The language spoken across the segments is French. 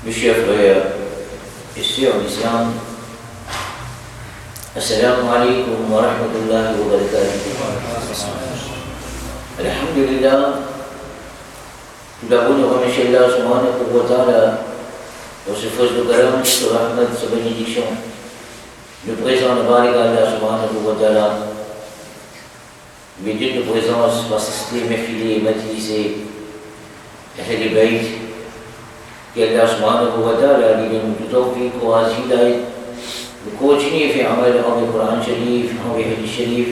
Mes chers frères et sœurs en islam, Assalamu alaikum wa rahmatullahi wa barakatuh. Alhamdulillah, tout d'abord nous remercions Allah subhanahu wa ta'ala pour ce force de karam, ce rahmat, sa bénédiction. Nous présentons le barik Allah subhanahu wa ta'ala, médias de présence, assister, m'effiler, m'utiliser, et les baïs. कि अल्लाह सुब्हानहू व तआला ने मुझे तौफीक और हिदायत कोचनी في عمل أو القرآن شريف أو الحديث شريف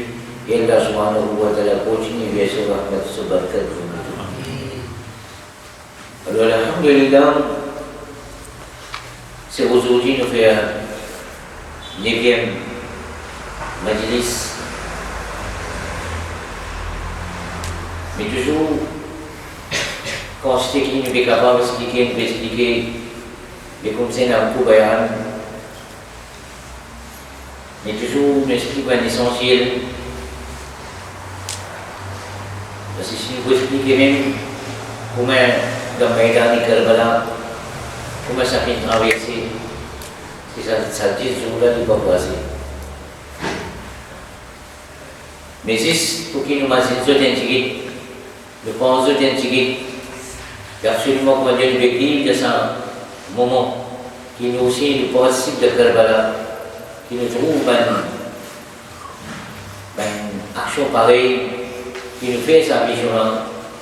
कि अल्लाह सुब्हानहू व तआला कोचनी वैसे रहमत से बरकत और अल्हम्दुलिल्लाह c'est aujourd'hui nous faire 9e majlis mais toujours quand c'était qu'il n'est pas capable d'expliquer les concepts un peu bayan, mais toujours nous explique un essentiel. Parce que si vous expliquez même comment dans le Maïdan de Karbala, comment ça fait traverser, ça dit toujours là du pas passer. Mais c'est pour qu'il nous m'a dit le pense d'identifier. Absolument comme Dieu nous écrit de ce moment qui nous aussi le possible de Karbala, qui nous trouve une action pareille, qui nous fait sa vision,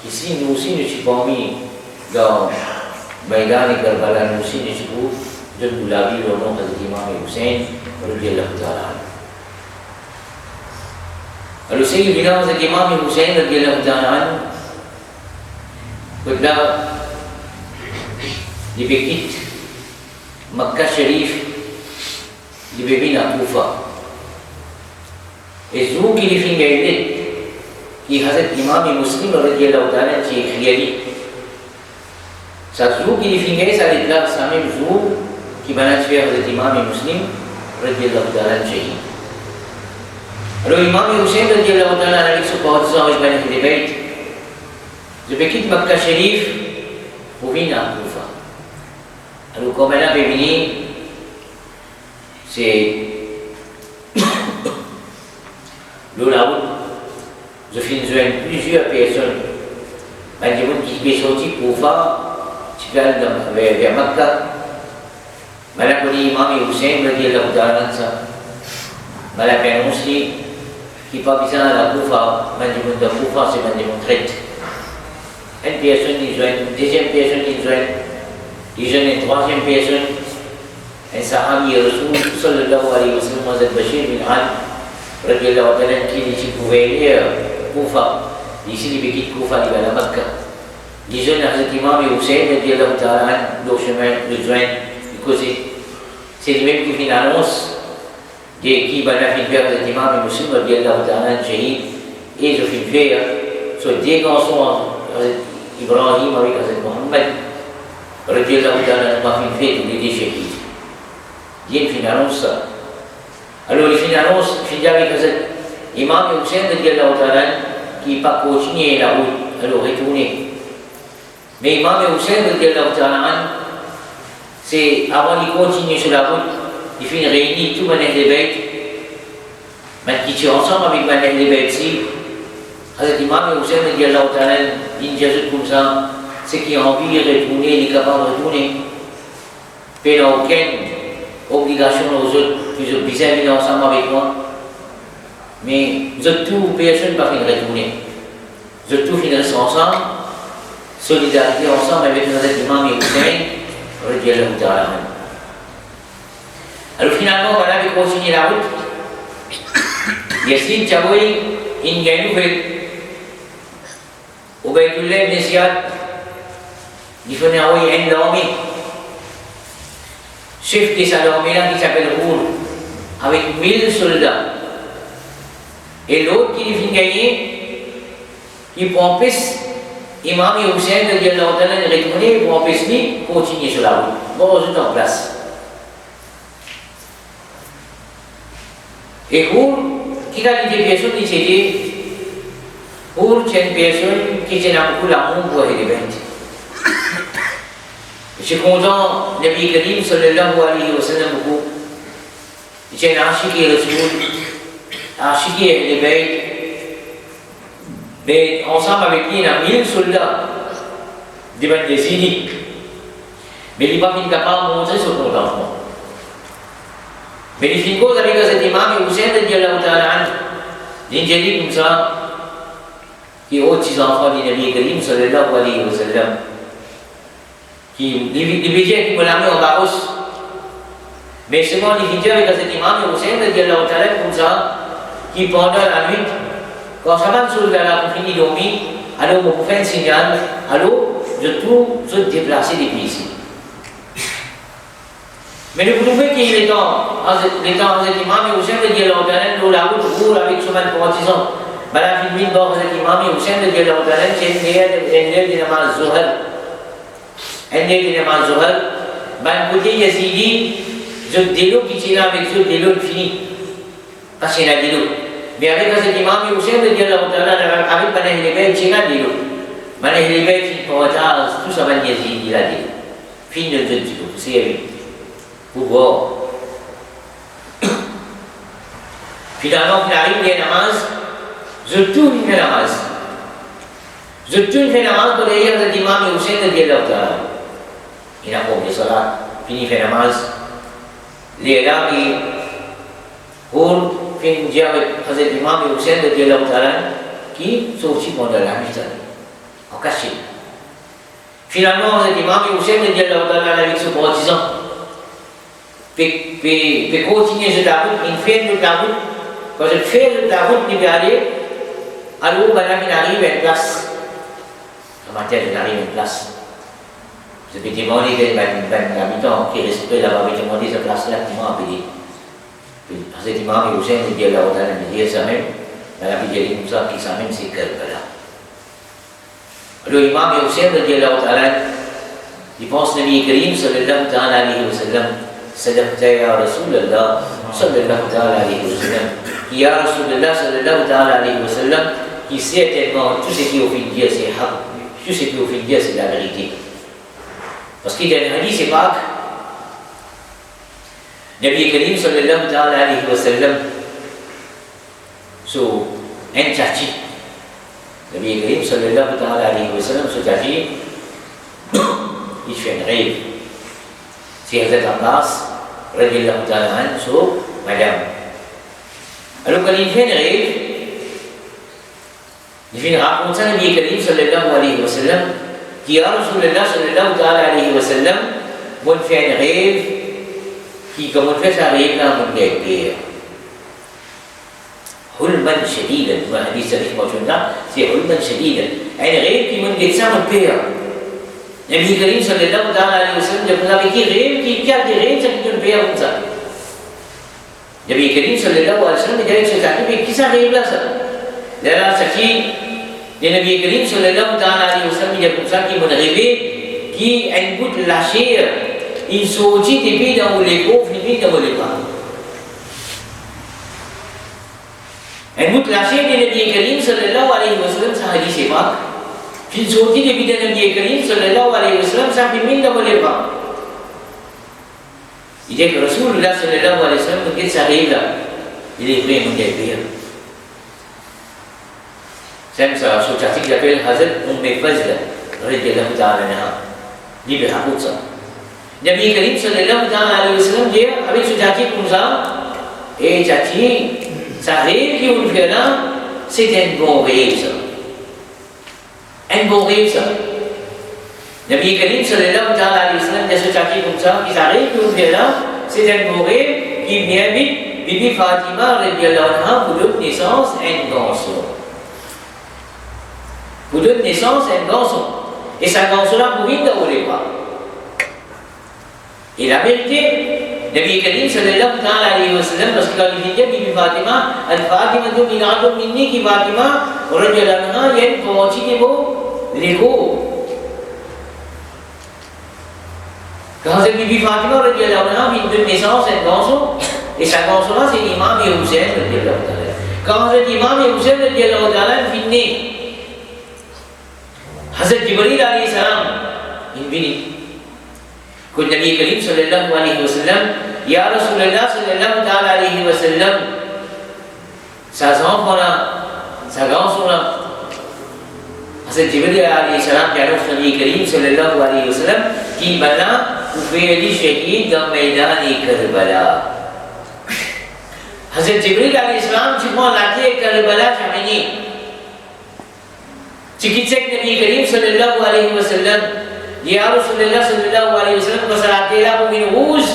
qui si nous aussi nous sommes mis dans Maïdan et Karbala, nous aussi nous sommes de la vie au nom de l'imam Hussein, radiyallahu ta'ala. Alors c'est évident que l'imam Hussein, radiyallahu ta'ala, Kedua dibekit Makkah Sharif dibebina Kufa. Ezru ki difingaile ki Hazrat Imam Muslim radhiyallahu ta'ala ci khiyari. Sa zru ki difingaile sa litla samim zru ki bana ci Hazrat Imam Muslim radhiyallahu ta'ala ci. Alors Imam Hussein radhiyallahu ta'ala avec ce partisans il bana qui débate. Je vais quitter Makkah Sharif pour venir à Kufa. Alors, comme elle a venir, c'est le la route. Je finis joindre plusieurs personnes. Mais des gens qui sont sortis pour Kufa, qui viennent vers Makkah. Mais la connu Imam Hussein, me dit la Koudana, ça. Mais la peine aussi, qui pas besoin de la Kufa, mais des gens de Kufa, c'est des gens traites. Une personne qui joint, une deuxième personne qui joint, une troisième personne, un sahabi Rasoul sallallahu alayhi wa sallam, Hazrat Bashir bin Al, radiyallahu ta'ala, qui pouvait lire Kufa, ici il quitte Kufa, il va à Makkah. Les jeunes Hazrat Imam Hussein, radiyallahu ta'ala, le chemin, le joint, le causé. C'est lui-même qui fait une annonce qui va la faire Hazrat Imam Hussein, radiyallahu ta'ala, shahid, et je fais faire, sur des garçons, Ibrahim avec Hazrat Muhammad, radiyallahu ta'ala, m'a fait faire tous les déchets. Il y a une annonce. Alors, il fait une annonce, il fait avec Hazrat Imam Hussein, radiyallahu ta'ala, qui n'a pas continué la route, alors retourné. Mais Imam Hussein, radiyallahu ta'ala, c'est avant de continuer sur la route, il fait une réunion, tout le monde est bêtes. Maintenant, qui sont ensemble avec le monde des bêtes ici. Hazrat Imam Hussein radiyallahu ta'ala dit comme ça, ceux qui ont envie de retourner, les capables de retourner, mais il n'y a aucune obligation aux autres, qu'ils ont besoin de venir ensemble avec moi. Mais vous êtes tous, personne ne va venir retourner. Vous êtes tous venir ensemble, solidarité ensemble avec Hazrat Imam Hussein radiyallahu ta'ala. Alors finalement, on avait continué la route. Yassine Chaboui, il y a une nouvelle. Ubaydullah ibn Ziyad, il venait envoyer une armée, chef de cette armée-là qui s'appelle Rour, avec 1000 soldats. Et l'autre qui vient gagner, qui prend piste, Imam Hussein de retourner pour empêcher de continuer sur la route. Bon, je suis en place. Et Rour, qui a dit des personnes qui s'étaient pour une personne qui est beaucoup l'amour pour les bêtes. Je suis content, Nabi Karim sallallahu alayhi wa sallam beaucoup. Il est un archiqué Rasoul, archiqué les bêtes. Mais ensemble avec lui, il y a 1000 soldats devant des Yazidis. Mais il n'est pas capable de montrer son contentement. Mais il finit avec cet imam Hussein radiallahu ta'ala anhu. Il dit comme ça, qui est autre enfant du Nabi Karim sallallahu alayhi wa sallam. Qui divisait qui me l'a mis en barousse. Mais seulement il finit avec cet imam Hussein radiallahu ta'ala comme ça, qui pendant la nuit, quand ça va sur la fini de dormir, alors on fait un signal, alors je trouve se déplacer depuis ici. Mais vous trouvez qu'il est temps, les temps de l'imam Hussein radiallahu ta'ala, nous la route roule avec son partisan. Bala fin min bord de l'imam Hussein radiallahu ta'ala, c'est une heure de namaz Zuhar. Une heure de namaz Zuhar. Ben côté Yazidi, je délo qui tient avec ce délo fini. Parce qu'il y a délo. Mais avec cet imam Hussein radiallahu ta'ala, avec Banah Hilibet, il y a délo. Banah Hilibet, il faut attendre, tout ça va Yazidi, il a dit. Fin de délo, c'est pour voir. Finalement, il arrive les namaz, je tourne les namaz. Je tourne les namaz pour les de l'imam Hussein radiallahu ta'ala. Il a compris salat, fini les namaz. Les là, il roule, fin de avec l'imam Hussein radiallahu ta'ala, qui sortit pendant la nuit, en cachet. Finalement, l'imam Hussein radiallahu ta'ala avec son partisan. Puis continuer sur la route, il fait de la route. Quand je fais de la route, il va aller, alors il arrive à une place. En matière, il arrive à une place. Je vais demander à un habitant qui respecte là-bas, je vais demander cette place-là, qui m'a appelé. Parce que l'imam Hussein me dit là, on me dit ça même, mais la vie dit comme ça, qui ça même, c'est Karbala. Alors l'imam Hussein me dit là, il pense que Nabi Karim sallallahu alayhi wa sallam. صدقت يا رسول الله صلى الله عليه وسلم. Ya Rasulullah sallallahu alayhi wa sallam, qui certainement tout ce qui est au fil Dieu c'est haq, tout ce qui est au fil Dieu c'est la vérité. Parce qu'il y a un hadith, c'est pas Nabi Karim sallallahu alayhi wa sallam, so un tchachi. Nabi Karim sallallahu alayhi wa sallam, ce tchachi, il fait un rêve. C'est Hazrat Abbas, radiallahu ta'ala anhu, sur madame. Alors quand il fait un rêve, il fait raconter à Nabi Karim sallallahu alayhi wa sallam, qui a Rasulullah sallallahu alayhi wa sallam, on fait un rêve, qui comme on fait ça rêve là, on fait pire. Hulman shadidan, le hadith sarih là, c'est hulman shadidan. Un rêve qui me dit ça, on pire. Nabi Karim sallallahu alayhi wa sallam, jab Nabi ki rêve qui a des rêves, c'est qui ne fait comme ça. Nabi Karim sallallahu alayhi wa sallam, il dit mais qui ça rêve là ça? Là, ça qui, le Nabi Karim sallallahu alayhi wa sallam, il dit comme ça, qui m'a rêvé, qui a une goutte lâchée, il sortit depuis dans les pauvres, il dans les bas. Une goutte lâchée de Nabi Karim sallallahu alayhi wa sallam, ça hadith c'est pas. Puis sorti depuis le Nabi Karim sallallahu alayhi wa sallam, ça fait mille dans les bas. Il dit que Rasulullah sallallahu alayhi wa sallam, quand ça arrive là, il est vrai, il est pire. C'est ça, ce chatik qu'il appelle Hazrat Fazla, radiallahu ta'ala anha. Il raconte ça. Nabi Karim sallallahu alayhi wa sallam dit, avec ce chatik comme ça, et chatik, ça rêve qui vous fait là, c'est un bon rêve ça. Un bon rêve ça. Nabi Karim sallallahu alayhi wa sallam dit ce chatik comme ça, qui s'arrive qui vous fait là, c'est un bon rêve qui vient vite, Bibi Fatima radiallahu anha vous donne naissance à un garçon. Vous donne naissance à un garçon. Et ce garçon-là, vous vite dans les bras. Et la vérité, Nabi Karim sallallahu alayhi wa sallam, parce que quand il dit Bibi Fatima, Al-Fatima tu minatu minni ki Fatima, radiallahu anha, il y a une partie qui vaut l'ego. Quand c'est Bibi Fatima radiallahu anha, il donne naissance à un garçon, et ce garçon-là, c'est l'imam Hussein radiallahu anha. Quand c'est l'imam Hussein radiallahu anha, il finit. Hazrat Jibril alayhi salam, il vient. que Nabi Karim sallallahu alayhi wa sallam, Ya Rasulullah sallallahu ta'ala alayhi wa sallam, sa enfant là, sa grand-son là, Hazrat Jibril alayhi salam qui annonce Nabi Karim sallallahu alayhi wa sallam, qui maintenant pouvait aller shahid dans Maïdan et Karbala. Hazrat Jibril alayhi salam, tu prends la terre Karbala, Jamini. Tu quittes Nabi Karim sallallahu alayhi wa sallam, Ya Rasulullah sallallahu alayhi wa sallam, quand ça la terre là pour une rouge,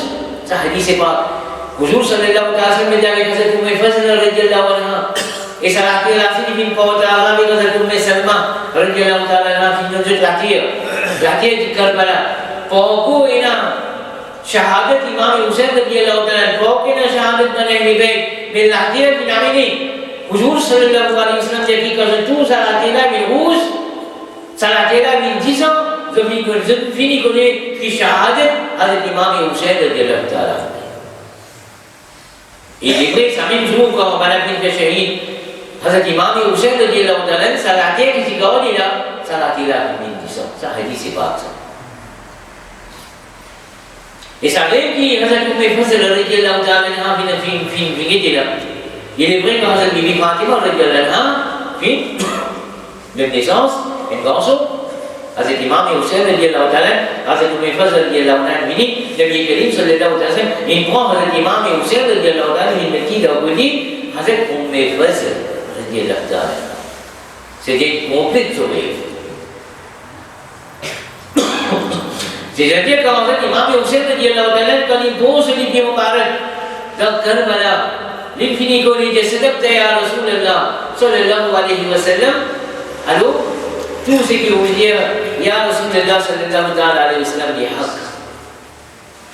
ça hadith c'est pas. Huzur sallallahu alayhi wa sallam, il avait fait pour mes Fazl radiyallahu anha. Et ça la terre là, c'est une fois ta'ala, mais quand ça pour mes Salma radiyallahu ta'ala, c'est une autre la terre du Karbala. Pourquoi il y a Shahadat Imam Hussein radiyallahu ta'ala, pourquoi il y a Shahadat Nane Mibek, mais la terre qui n'a mené. Huzur sallallahu alayhi wa sallam, c'est qui quand tout ça la terre là, mais rouge, ça la terre là, mais 10 ans. जब फिनी को ने की शहादत हज़रत इमाम हुसैन रज़ियल्लाहु ताला ये जिब्रील शामिल जुनूब का हमारा फिर के शहीद हज़रत इमाम हुसैन रज़ियल्लाहु ताला सलाते किसी गाँव नीला सलातीला की जिसम साहिदी से बात सा इस आगे की हज़रत उम्मे फज़ल रज़ियल्लाहु ताला ने हाँ फिर फिर दिला ये लिब्रे का हज़रत बीबी फातिमा रज़ियल्लाहु हाँ फिर de naissance une garçon Hazrat Imam Hussein radiyallahu ta'ala, Hazrat Umm Fazl radiyallahu ta'ala, Nabi Karim sallallahu alayhi wa sallam, il prend Hazrat Imam Hussein radiyallahu ta'ala, il met qui dans le lit, Hazrat Umm Fazl radiyallahu ta'ala. C'était complet de sourire. C'est-à-dire quand Hazrat Imam Hussein radiyallahu ta'ala, quand il pose les pieds Mubarak dans Karbala, l'infini qu'on dit, Sadaqta ya Rasulullah sallallahu alayhi wa sallam, alors, tout ce qui veut dire Ya Rasulullah sallallahu alayhi wa sallam est haq.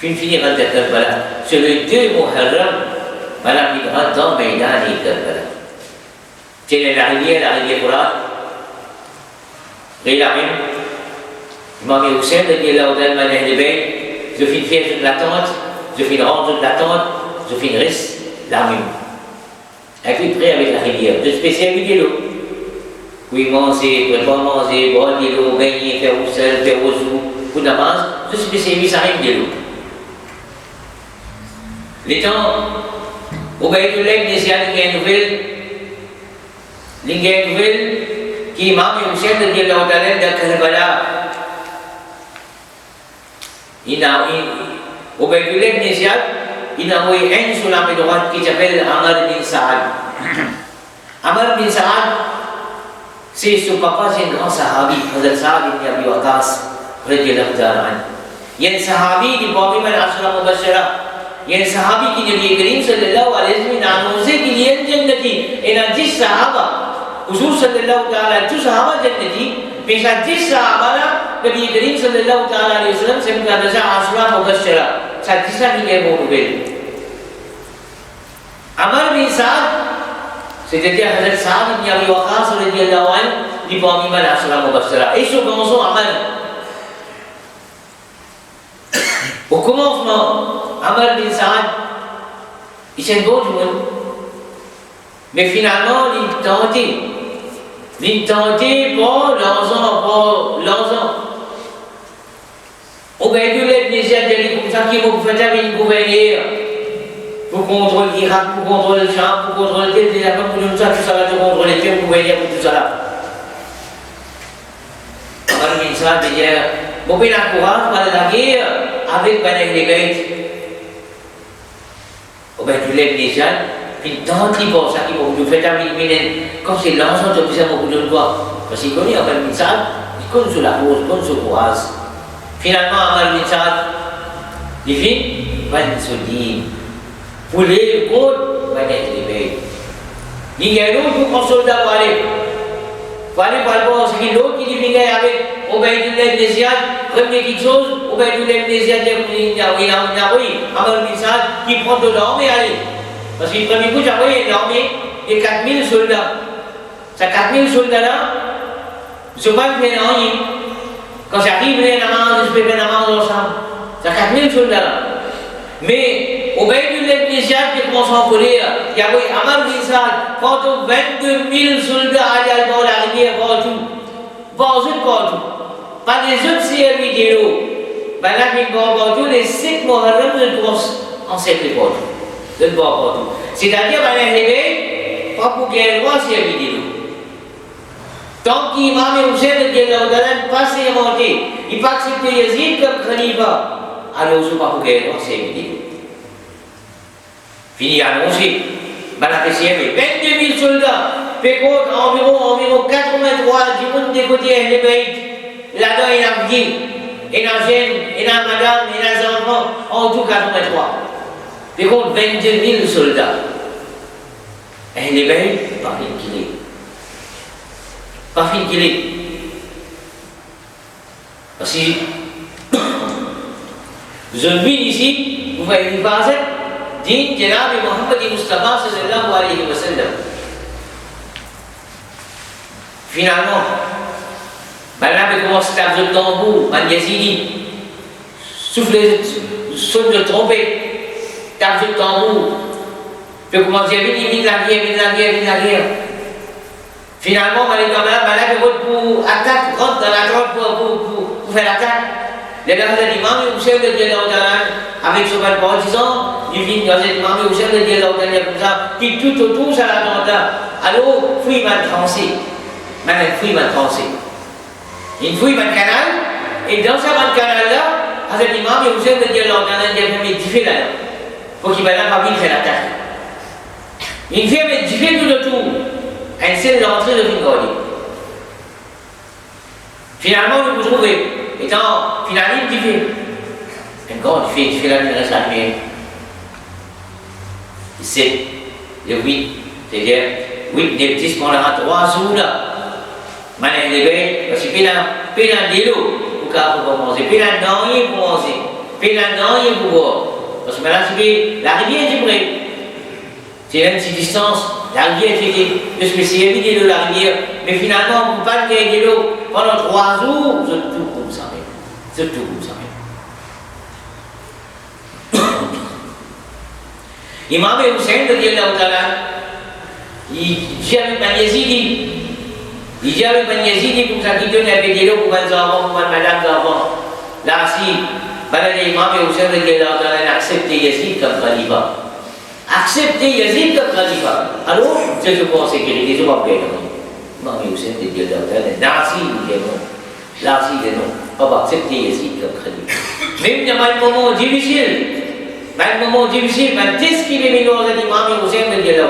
Fin finir à Karbala. Sur le 2 Muharram, Madame il rentre dans Maïdan et Karbala. C'est la rivière Furat. Et la même, Imam Hussein dit là où elle m'a dit, je finis faire toute l'attente, je finis rendre toute l'attente, je finis reste la même. Et puis près avec la rivière, de spécialité l'eau. Oui, manger, préparer manger, boire de l'eau, baigner, faire roussel, faire rosou, pour namaz, je suis spécialiste à rien de l'eau. Les temps, au Baïdoulek, il y a une nouvelle, qui Imam Hussein de l'Audalem de Karbala. Au Baïdoulek, il y a envoyé un sur la main droite qui s'appelle Amr bin Saad. Amr bin Saad, c'est son papa, c'est un grand sahabi, Hazrat Saad ibn Abi Waqqas, radiyallahu ta'ala. Il y a un sahabi qui parmi les Ashra Mubashara. Il y a un sahabi qui Nabi Karim sallallahu alayhi wa sallam a annoncé qu'il y a un jannati. Et il y a 10 sahaba. Huzur sallallahu ta'ala, tous sahaba jannati. Mais il y a 10 sahaba là, Nabi Karim sallallahu ta'ala alayhi wa sallam, c'est un déjà Ashra Mubashara. Ça dit ça qui est bon nouvelle. Amr bin Saad, c'est-à-dire Hazrat Saad ibn Abi Waqqas radiyallahu anhu, il parmi les Ashra Mubashara. Et ce commençons Amr. Au commencement, Amr bin Saad, il s'est bon du monde. Mais finalement, il tentait pour l'argent. Au Baïdoulek, il y a des gens comme ça qui vont faire une gouverneure pour contrôler l'Irak, pour contrôler le Cham, pour contrôler les gens comme ça, tout ça va te contrôler, pour gouverner pour tout ça là. Amr bin Saad dit, bon, il a courage pour la guerre avec les Bêtes. Au Baïdoulek, les gens, puis tant qu'ils vont ça, qu'ils vont nous faire quand c'est l'argent, tu as beaucoup de droits. Parce qu'il connaît Amr bin Saad, il connaît sur la cause, il connaît sur le courage. Finalement, Amr bin Saad, il dit, se dit, pour les côtes, les Bêtes. Il y a l'autre pour un soldat pour aller. Pour aller par rapport à ce qu'il l'autre qui dit, avec Ubaydullah ibn Ziyad, première quelque chose, Ubaydullah ibn Ziyad, Amr bin Saad, qui prend de l'armée et allez. Parce qu'il premier coup, j'ai envoyé l'armée et 4000 soldats. Ces 4000 soldats-là, je ne sais pas bien rien. Quand j'arrive, les namaz, je fais bien namaz ensemble. Ces 4000 soldats-là. Mais Ubaydullah ibn Ziyad qui commence à voler, il y a Amr bin Saad, quand 22 000 soldats allaient dans la rivière partout. Partout. Pas des autres services de l'eau. Banyak yang bawa baju les 5 Muharram je commence en cette époque. De bawa baju. C'est-à-dire banyak lebih papu gerwa sia video. Tant qu'Imam Hussein radhiyallahu ta'ala passé à monter, il pas accepté Yazid comme khalifa. Alors je papu gerwa sia video. Fini annoncé. Banyak PCM 22 000 soldats. Pécote environ 83 du monde des côtés Ahl Bayt. Là-dedans il y a Abdi. Il y a Jeune, il y a Madame, il y a les enfants, en tout 83. Puis contre 22 000 soldats. Et les belles, pas fin qu'il est. Pas fin qu'il est. Parce que, vous avez vu ici, vous voyez une phrase, dit Janabi Muhammad Mustafa sallallahu alayhi wa sallam. Finalement, Maintenant, il commence à taper le tambour, Man Yazidi, souffle, sonne de trompette, tape le tambour. Puis commence à dire, vite l'arrière. Finalement, Malak pour attaque, rentre dans la grotte pour faire l'attaque. Les gars, l'imam Hussein de Dieu avec son partisan, il vient dans l'imam Hussein de Dieu comme ça, puis tout autour, ça l'attendait. Alors, Freeman tranché. Maintenant, Freeman tranché. Il fouille un canal, et dans ce canal-là, Hazrat Imam Hussein de Dieu a fait diffé là, pour qu'il va là pas vite faire l'attaque. Il fait diffé tout le tour, et c'est l'entrée de Fingoli. Finalement, vous trouvez, étant finalement diffé. Encore diffé là, il reste la lumière. C'est le 8, c'est-à-dire 8, 9, 10, on a 3 jours là. Mana yang lebih, masih pilan dulu, buka apa maksud, pilan nai pun maksud, pilan nai pun buat. Parce que maintenant c'est la rivière du Bré, c'est une petite distance, la rivière c'était le spécialité de la rivière, mais finalement on ne peut pas gagner de l'eau pendant 3 jours, c'est tout comme ça même, c'est tout comme ça même. Imam Hussein radhiyallahu ta'ala, il j'avais pas Yazidi. Il dit avec Ben Yazidi pour ça qu'il donne avec des lots pour les enfants, pour madame enfants. Là, si, l'imam Hussein a accepté Yazid comme khalifa. Accepté Yazid comme khalifa. Alors, c'est ce qu'on sécurité, c'est pas bien. L'imam Hussein a dit là, si, il est non. Là, si, il est non. On va accepter Yazid comme khalifa. Même dans un moment difficile, qu'est-ce qu'il est venu à l'imam Hussein a dit là,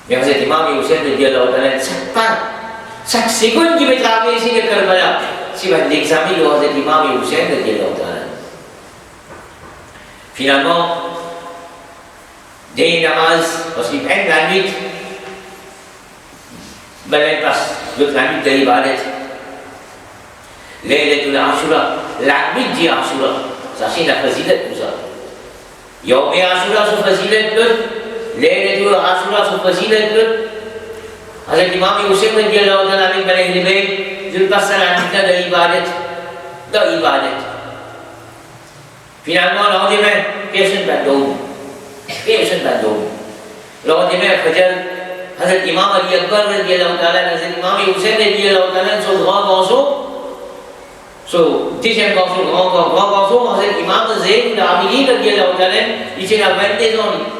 mais Hazrat Imam Hussein radhiyallahu ta'ala chaque seconde qui va travailler ici de Karbala, si on examine le Hazrat Imam Hussein radhiyallahu ta'ala. Finalement, des namaz, parce qu'il prend la nuit, il passe la nuit de l'ibadat. Laylatul Ashura, la nuit de Ashura, ça c'est la fazilat pour ça. Yawm Ashura, c'est fazilat l'autre. Laylatul Ashura sur fazilat Hazrat Imam Hussein radhiyallahu ta'ala avec Bani Ahl Bayt, il passe à la nuit de l'ibadat. Finalement, le lendemain, personne ne dormir. Le lendemain, Fajr, Hazrat Imam Ali Akbar radhiyallahu ta'ala, Hazrat Imam Hussein radhiyallahu ta'ala, son grand garçon, son deuxième garçon, grand garçon, Hazrat Imam Zayn al-Abidin radhiyallahu ta'ala, il tient à 22 ans.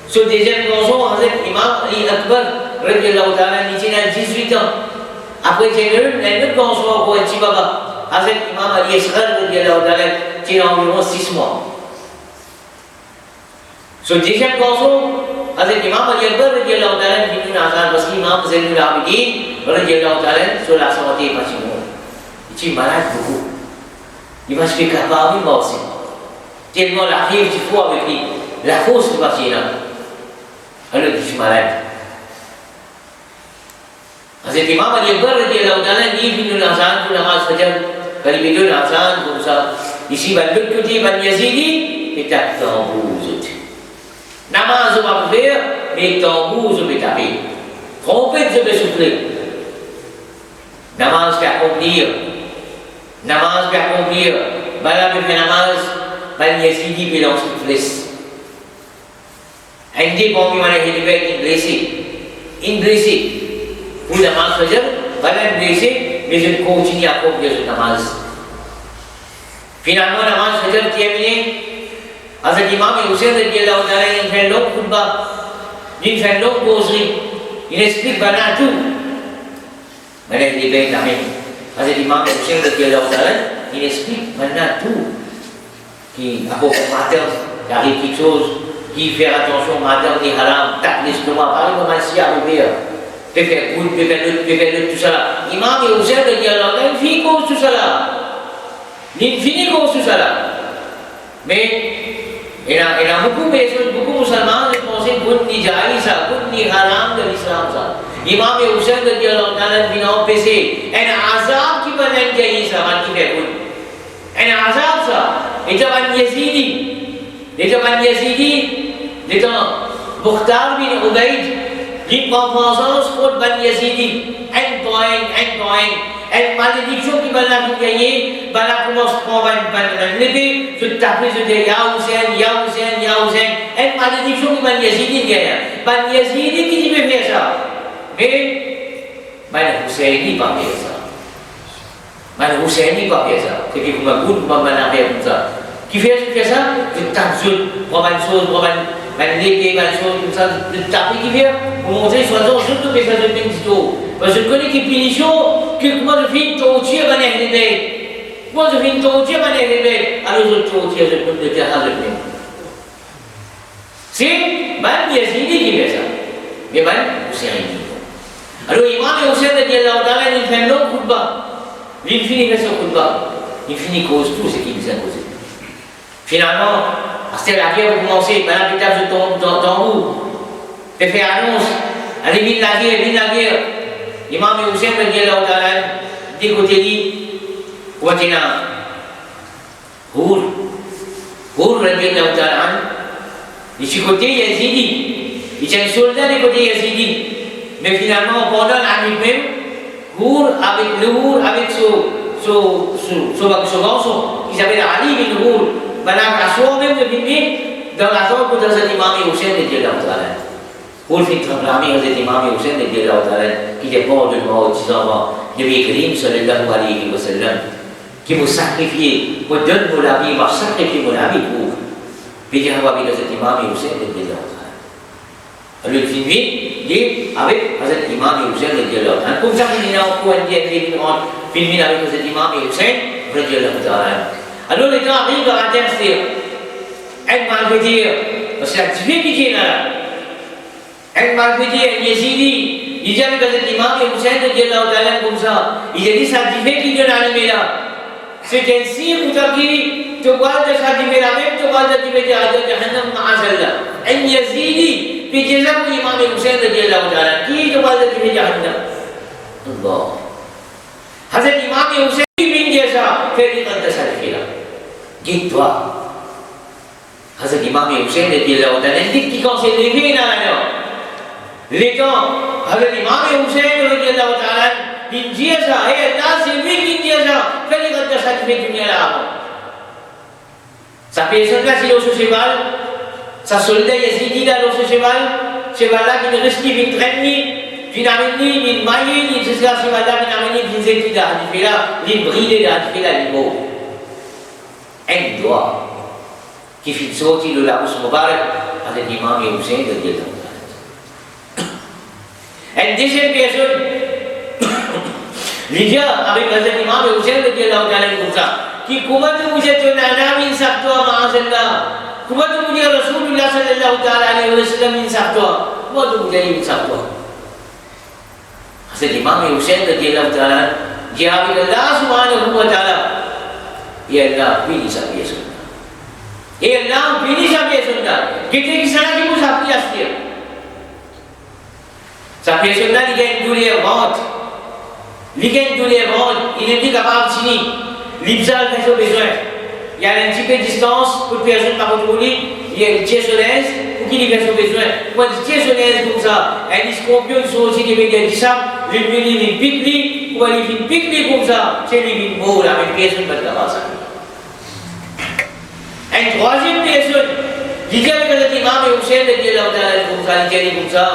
Son deuxième garçon, Hazrat Imam Ali Akbar radhiyallahu ta'ala, il tient à 18 ans. Après, il y a un autre garçon pour un petit baba, Hazrat Imam Ali Asghar radhiyallahu ta'ala, il tient environ 6 mois. Son deuxième garçon, Hazrat Imam Ali Akbar radhiyallahu ta'ala, il tient à parce qu'Imam Zayn al-Abidin radhiyallahu ta'ala, sur la santé patiente. Il est malade beaucoup. Il va se faire capable de mort. Tellement la rive du foie avec lui, la force du patient. Alors il est malade. Hazrat Imam Ali Akbar radhiyallahu ta'ala dit qu'il nous l'azan pour la namaz fajr. Quand il dit l'azan comme ça, ici, de l'autre côté, Ben Yazidi, il tape tambour. Namaz va faire, mais tambour je vais taper. Trompette je vais souffler. Namaz va accomplir. Bala avec la namaz, Ben Yazidi peut lancer le fils. Indi pour lui, il est blessé. Pour la namaz fajr, Bala est blessé, mais je continue à accomplir ce namaz. Finalement, namaz Fajr terminé. Hazrat Imam Hussein radhiyallahu ta'ala, il fait une longue khutbah, il fait une longue causerie, il explique voilà tout. Maintenant, il est bien amis. Hazrat Imam Hussein radhiyallahu ta'ala, il explique maintenant tout. Qui a beaucoup de matin, il arrive quelque chose, qui fait attention au matin, ni haram, tape l'estomac, par exemple, si arrivé, peut faire good, peut faire l'autre, tout ça là. Imam Hussein radhiyallahu ta'ala, il finit cause tout ça là. Il finit cause tout ça là. Mais il y a beaucoup de personnes, beaucoup de musulmans qui pensent que ni jaïsa, ni haram de l'islam ça. Imam Hussein radhiyallahu ta'ala vient empêcher un azab qui va être jaïsa, qui fait good. Un azab ça. Et jab an Yazidi, l'étant Mukhtar bin Ubayd, l'incompensance contre Ban Yazidi, une malédiction qui va la gagner, va la commencer à l'épée, se taper, se dire Ya Hussein, une malédiction qui Ban Yazidi gagne. Ban Yazidi qui peut faire ça. Mais Ban Husseini pas faire ça. Ban Husseini pas faire ça. C'est qu'il faut me goûter, pas mal faire comme ça. Qui fait ça? Je tape sur, pour une chose, pour une épée, une chose, comme ça, de taper qui vient, pour montrer, soi-disant, surtout que ça se fait petit tout. Parce que je connais qui punition, que moi je fais une torture, je vais arriver. Moi je fais une torture, je vais arriver. Alors je torture, je peux le faire à l'épée. C'est Ban Yazidi qui fait ça. Mais Ban Husseini. Alors Imam Hussein radhiyallahu ta'ala, il fait un long khutbah. Il finit avec son khutbah. Il finit cause tout ce qu'il nous a causé. Finalement, c'était la guerre pour commencer, la pétale de ton bout. Il fait annonce, allez, vive la guerre. Imam Hussein radhiyallahu ta'ala, dit côté lui, Watina, Hur radhiyallahu ta'ala, il est côté Yazidi. Il est un soldat du côté Yazidi. Mais finalement, pendant la nuit même, Hur avec son garçon, qui s'appelle Ali bin Hur, la soirée même de finir dans la zone de Hazrat Imam Hussein radhiyallahu ta'ala. Hur fit proclamer Hazrat Imam Hussein radhiyallahu ta'ala, qui est mort de mort, disant Nabi Karim sallallahu alayhi wa sallam, qui m'a sacrifié, me donne mon vie, m'a sacrifié mon vie pour. Puis il y a Hazrat Imam Hussein radhiyallahu ta'ala. Alors il finit avec Hazrat Imam Hussein radhiyallahu ta'ala. Comme ça, il y a un point de filmé avec Hazrat Imam Hussein radhiyallahu ta'ala. Alors les gens arrivent à terre, un malfaiteur, parce que c'est un qui est là. Un malfaiteur, un Yazidi, il dit avec Hazrat Imam Hussein radhiyallahu ta'ala comme ça. Il a dit ça fait qui vient arriver là. C'est un signe pour qui tu vois de ça arriver là même, tu vois de ça arriver à Jahannam ma'azallah. Un Yazidi, puis déjà pour Imam Hussein radhiyallahu ta'ala, qui tu vois de ça arriver à Jahannam. Allah. Hazrat Imam Hussein bin jasa, fait de ça arriver là. Dis-toi, Hazrat Imam Hussein radhiyallahu ta'ala, dit qui quand s'est levé là, les gens, Hazrat Imam Hussein radhiyallahu ta'ala, il dit ça, et là c'est lui qui dit ça, fait de ça arriver à Jahannam. Sa personne là, c'est sur cheval, sa soldat Yazidi là, sur cheval là qui ne reste qu'il traîne, finalement, il maille, il se casse cheval là, finalement, il se dit là, il brille là, il fait là, il mort. Un doigt qui fait sortir de la bouche Mubarak avec l'imam Hussein radhiyallahu ta'ala. Une deuxième personne, l'idée avec l'imam Hussein radhiyallahu ta'ala comme ça, qui comment vous êtes un ami sabto ma'azallah, comment vous dites Rasulullah sallallahu ta'ala alayhi wa sallam in sabto, comment vous dites in sabto. C'est l'imam Hussein radhiyallahu ta'ala, dit avec Allah subhanahu wa ta'ala. Et Allah bénit sa personne. Et Allah bénit sa personne. Qu'est-ce qui s'en qui vous a pris à ce dire? Sa personne là, il a une douleur vente. Il a une douleur vente. Il est plus capable de finir. L'ibsal fait son besoin. Il y a un petit peu de distance pour que personne ne va retrouver. Il y a une tiers-solaise pour qu'il fait son besoin. Quand il tiers-solaise comme ça, un scorpion sont aussi des médias du sable, il pique-lui, ou il pique-lui comme ça, c'est lui qui mort avec personne ne va le ça. Une troisième personne, il dit avec l'imam Hussein radhiyallahu ta'ala comme ça,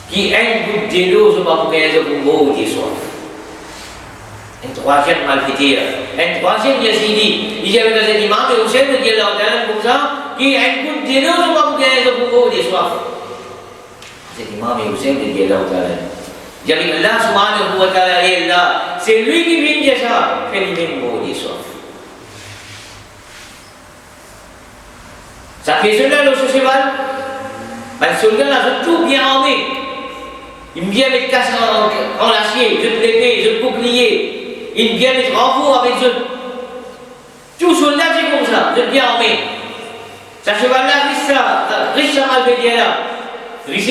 qui a une goutte de l'eau, je ne sais pas pour qu'elle ait un mot ou des soif. un troisième malfaiteur, un troisième Yazidi. Il y avait des imams et Hussein radiallahu ta'ala comme ça, qui a un coup de dénonce au moment de pouvoir des soirs. Cet imam et Hussein radiallahu ta'ala. Il y avait Allah subhanahu wa ta'ala et Allah, c'est lui qui vient dire ça, fait lui-même mourir des soirs. Ça fait cela le cheval. Le soldat là, tout bien armé. Il vient avec casse en acier, je l'épée, je bouclier. Il vient avec renfort avec eux. Tout soldat c'est comme ça, je bien armé. Ça cheval là, riche mal védié là. Riche,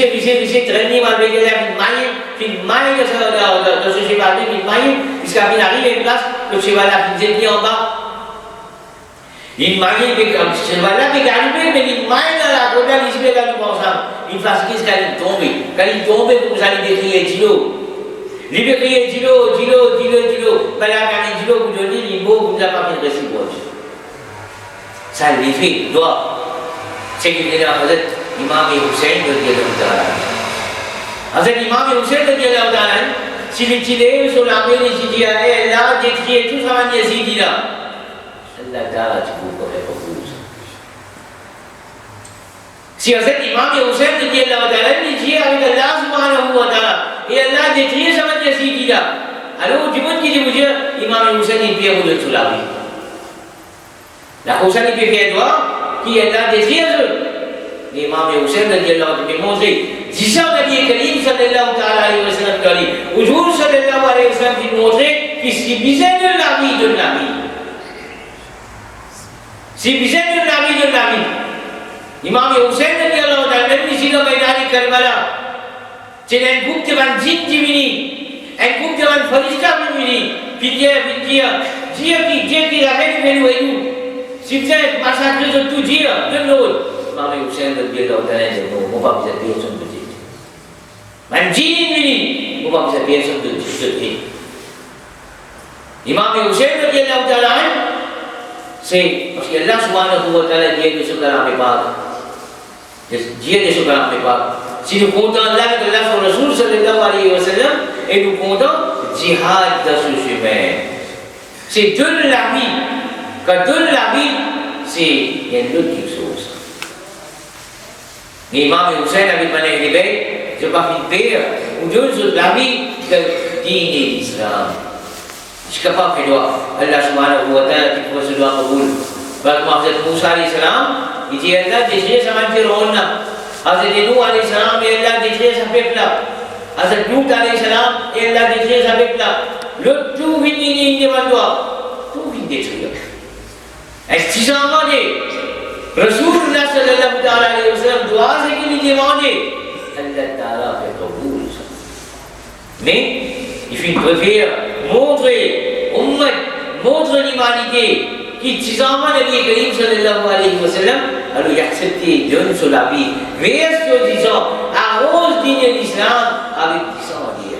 traîné mal védié là, il maille de ce cheval là, il maille, jusqu'à qu'il arrive à une place, le cheval là, il s'est mis en bas. Il maille, ce cheval là, il est arrivé, mais il maille dans la côte, il se met dans le bon sens. Il fait ce qu'il est tombé. Quand il tombe, vous allez décrire Dilo. Il veut crier Dilo. Mais là, quand il Dilo, vous donnez les mots, vous n'avez pas mis de réciproque. Ça, il fait, doit. C'est qu'il est là, Imam Hussein de Dieu d'Allah. Alors, Imam Hussein de Dieu d'Allah, s'il est tiré sur la main, il dit, là, décrier tout ça, il dit là. Allah Ta'ala, tu peux pas faire beaucoup. Si Hazrat Imam Hussein radiallahu ta'ala il dit avec Allah subhanahu wa ta'ala et Allah détruit ça va dire si là alors du monde qui dit मुझे Imam Hussein il peut vous le soulever la Hussein il peut faire droit qui Allah détruit ça Imam Hussein radiallahu ta'ala montré जिसा नबी करीम सल्लल्लाहु ta'ala alayhi wa sallam करी हुजूर सल्लल्लाहु alayhi wa sallam qui montré कि si bizarre de nabi si bizarre de nabi Imam Hussein radiallahu ta'ala même ici dans le Maïdan Karbala c'est un groupe de jinn qui vient un groupe de farishta qui vient puis Dieu qui ramène vers nous si vous êtes massacré de tout Dieu de l'autre Imam Hussein radiallahu ta'ala dit non on va vous appeler son petit même jinn vient on va vous appeler son petit Imam Hussein radiallahu ta'ala c'est parce que Allah subhanahu wa ta'ala dit que ce kalam est pas Dieu ne se calme pas. Si nous comptons Allah de Allah sur Rasul sallallahu alayhi wa sallam et nous comptons jihad dans ce chemin. C'est de la vie. Quand de la vie, c'est il y a une autre chose. L'imam Hussein avait mané l'éveil, je pas une paix, ou deux autres la vie de dîne et l'islam. Je suis capable de voir Allah subhanahu wa ta'ala qui peut se doit Kaboul. Parce que Hazrat Moussa alayhi salam, il dit Allah détruit sa Pharaon. Hazrat Nuh alayhi salam, Allah détruit sa peuple. Hazrat Lut alayhi salam, Allah détruit sa peuple. Le tout vient devant toi. Tout vient détruire. Est-ce que tu as demandé Rasulullah sallallahu alayhi wa sallam, doit ce qu'il lui demandait Allah ta'ala fait Kaboul. Mais il faut préférer montrer montre l'humanité qui tisama Nabi Karim sallallahu alayhi wa sallam alors il accepté donne sur la vie verse disant arrose digne l'islam avec disant dire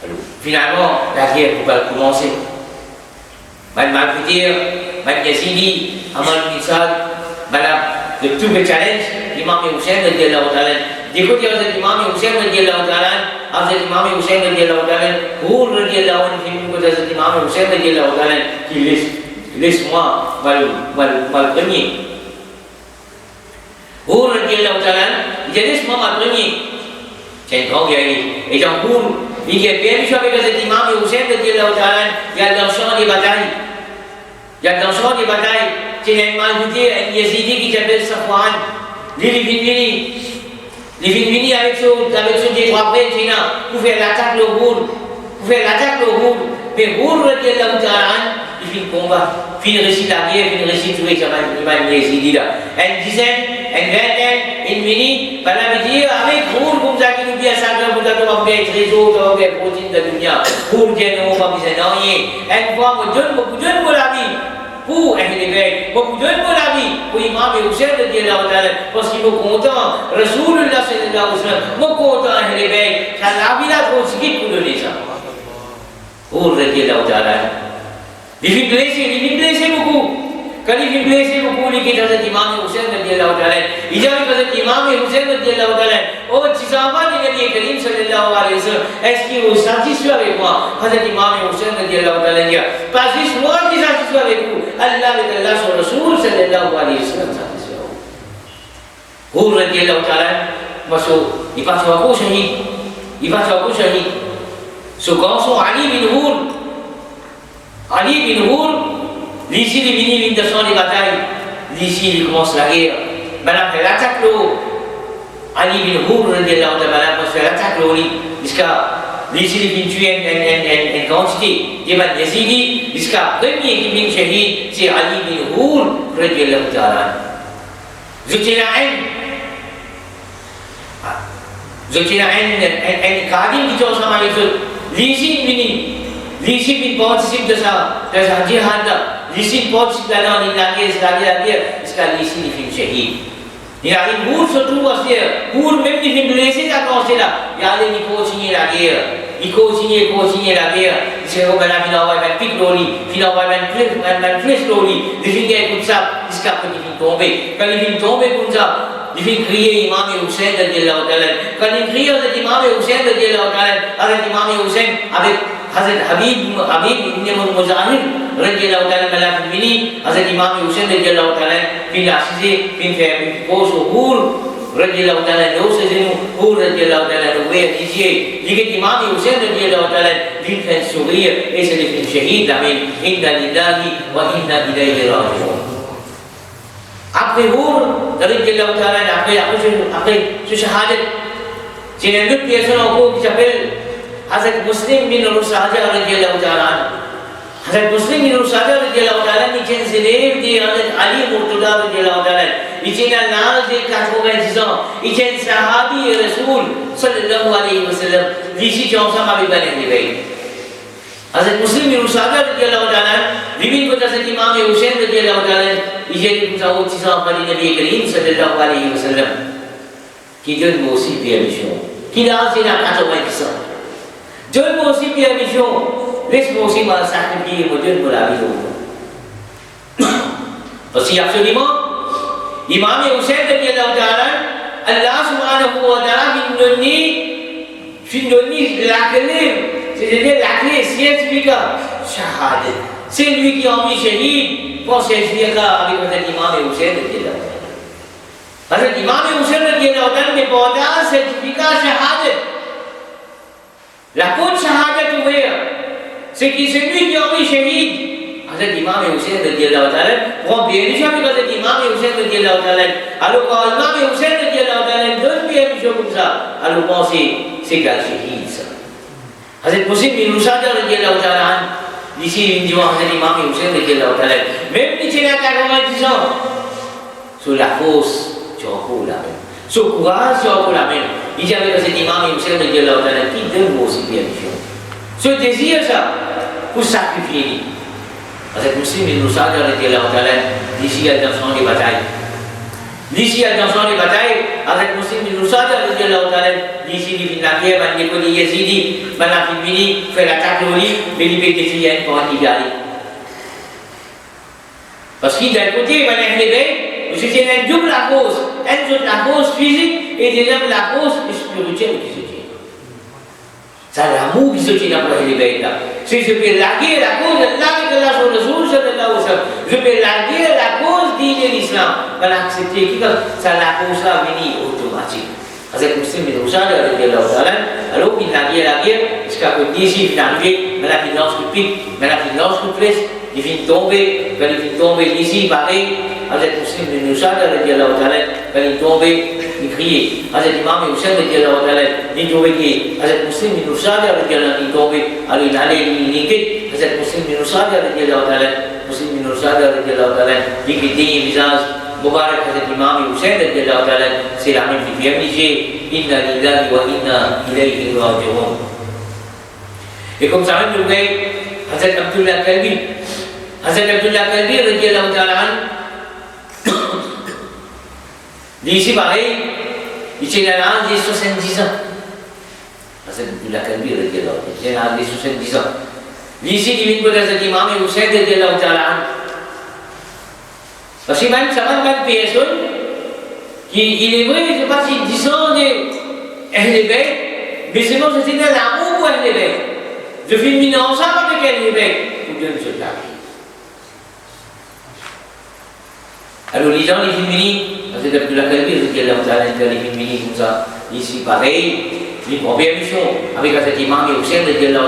alors finalement la guerre va commencer malfaiteur Yazidi Amal Misal le tout le challenge l'imam Hussein radiallahu ta'ala देखो कि हज़रत इमाम हुसैन रज़ियल्लाहु ताला हज़रत इमाम हुसैन रज़ियल्लाहु ताला हुर रज़ियल्लाहु अन्हु को हज़रत इमाम हुसैन रज़ियल्लाहु ताला की laisse-moi mal premier हुर रज़ियल्लाहु ताला il dit laisse-moi mal premier c'est un grand guerrier et dans Huur il est bien sûr avec hज़रत इमाम हुसैन रज़ियल्लाहु ताला il y a dans le champ des batailles c'est un malfaiteur un Yazidi qui s'appelle Safwan les Vinvini avec ce détroit près pour faire l'attaque le Huur, mais Huur radiallahu ta'ala, il fait le combat, puis il récite la guerre, puis il récite tout l'imam Yazidi là. Une dizaine, une vingtaine, une minute, voilà, il dit avec Huur comme ça qui nous vient sacré, vous avez fait trésor, vous avez fait protéine de dunya, Huur dit non, pas besoin d'en rien. Une fois, vous donne la vie. Pour un éveil, pour donner la vie, pour Imam Hussein radiallahu ta'ala, parce qu'il est content, Rasulullah sallallahu alayhi wa sallam, il est content un éveil, ça la vie là trop vite pour donner ça. Pour radiallahu ta'ala. Il vient blesser beaucoup. कभी भी प्लेस को पूरी की हज़रत इमाम हुसैन रज़ियल्लाहु ताला इजाज़त हज़रत इमाम हुसैन रज़ियल्लाहु ताला और चिज़ामा ने नबी करीम सल्लल्लाहु अलैहि वसल्लम ऐसी वो साजिश वाले को हज़रत इमाम हुसैन रज़ियल्लाहु ताला ने पासिश वो की साजिश वाले को अल्लाह ने अल्लाह और रसूल सल्लल्लाहु अलैहि वसल्लम साजिश वाले हुर रज़ियल्लाहु ताला masuk dipacu aku syahid so gosok Ali bin Hur di sini bini minta soal di bataille di sini commence la guerre maintenant elle attaque l'eau Ali bin Hur radiyallahu ta'ala parce qu'elle attaque l'eau jusqu'à di sini bin tuer une quantité dia ban Yazidi jusqu'à premier qui bin syahid c'est Ali bin Hur radiyallahu ta'ala Zulkina en kadim di jauh sama itu Lisin bin particip dasa jihad Lisin particip dalam lagi sekali lisin di film syahid ya ini hur satu wasnya hur mem di film lesi tak kau sila ya ini coaching lagi saya kau bela filawai ban pick lori filawai ban flash lori di film dia ikut sab iskap di film tombe kali film tombe pun sab Difin kriye Imam Hussein radiyallahu ta'ala Kadin kriye Hazrat Imam Hussein radiyallahu ta'ala Hazrat Imam Hussein Hazrat Habib ibn Muzahir radiyallahu ta'ala Malafin bini Hazrat Imam Hussein radiyallahu ta'ala Fin asize fin poso hur radiyallahu ta'ala Nose zinu hur radiyallahu ta'ala Nuwe disiye Jika Imam Hussein radiyallahu ta'ala Fin fin suriya Esa fin syahid Amin Inna lillahi wa inna ilaihi raji'un आपके हूर रज़ियल्लाहु ताला ने आपके जो शहादत जिन्हें पेशों को जबल हज़रत मुस्लिम बिन रुसाजा रज़ियल्लाहु ताला हज़रत मुस्लिम बिन रुसाजा रज़ियल्लाहु ताला नीचे ज़िलेब दी हज़रत अली मुर्तज़ा रज़ियल्लाहु ताला नीचे नाल दे काटोगे जिसों नीचे सहाबी रसूल सल्लल्लाहु अलैहि वसल्लम नीचे चौसा माबी बने गए हज़रत मुस्लिम बिन रुसाजा रज़ियल्लाहु ताला विभिन्न को हज़रत इमाम हुसैन रज़ियल्लाहु ताला इजे कुछ चीज़ों पर नबी करीम सल्लल्लाहु अलैहि वसल्लम की जो मौसी पे मिशों की लाज़ ना काटो में किसा जो मौसी पे मिशों लेस मौसी माल साकिब की मुझे बुलावी हो पसी आप सुनी मो इमाम हुसैन रज़ियल्लाहु ताला अल्लाह सुब्हानहु व तआला फिंदोनी लाकले c'est-à-dire la clé scientifique shahada c'est lui qui a mis shahid pour s'expliquer avec Hazrat Imam Hussein radiyallahu ta'ala Hazrat Imam Hussein radiyallahu ta'ala ने पौधा certificat shahada la code shahada ouverte c'est qui c'est lui qui a mis shahid Hazrat Imam Hussein radiyallahu ta'ala pour bien sûr avec Hazrat Imam Hussein radiyallahu ta'ala alors quand Imam Hussein radiyallahu ta'ala donne bien chose comme ça alors pensez c'est quel shahid ça Hazrat Muslim bin Rusaja radiyallahu ta'ala di sini jiwa Hazrat Imam Hussein radiyallahu ta'ala même ni cina tak ramai disau so la force jauh lah so courage jauh lah men ijab Hazrat Imam Hussein radiyallahu ta'ala qui donne aussi bien mission so désir ça pour sacrifier Hazrat Muslim bin Rusaja radiyallahu ta'ala di sini ada sang di bataille Hazrat Muslim bin Rusaja radiyallahu ta'ala di sini finlaki bandi ko di Yazidi Malafin bini fait l'attaque lori mais il peut défier pour y aller parce qu'il d'un côté il va arriver c'est une double cause la cause physique et deuxième la cause spirituelle qui se tient c'est l'amour qui se tient pour arriver là si je peux larguer la cause de Allah sur le jour je peux larguer la cause de l'islam pour accepter que ça la cause là venir automatique Hazrat Muslim bin Rusaja radiyallahu ta'ala alors il l'a dit jusqu'à que d'ici il arrive maintenant il lance le pic maintenant il lance le flèche il vient tomber quand il vient tomber d'ici pareil Hazrat Muslim bin Rusaja radiyallahu ta'ala quand il tombait il criait Hazrat Imam Hussein radiyallahu ta'ala il trouvait que Hazrat Muslim bin Rusaja radiyallahu il tombait alors il allait il niquait Hazrat Muslim bin Rusaja radiyallahu ta'ala dit que des visages Mubarak Hazrat Imam Hussein radiyallahu ta'ala c'est la même qui vient dire inna lillahi wa inna ilayhi raji'un et comme ça même le gars Hazrat Abdullah Kalbi radiyallahu ta'ala dit ici pareil il tient l'âge de 70 ans Hazrat Abdullah Kalbi radiyallahu ta'ala il tient l'âge de 70 ans ici divine pour Hazrat Imam Hussein radiyallahu ta'ala Parce que même ça va une personne qui est vrai, je ne sais pas s'il dit ça, elle est belle, mais c'est bon, c'était dans l'amour pour elle est belle. Je finis ensemble avec elle est belle, pour Dieu nous la vie. Alors les gens, les féminines, parce que depuis la calvie, je dis là, vous allez les féminines comme ça, ici pareil, les premières missions, avec cet imam et au sein de Dieu là,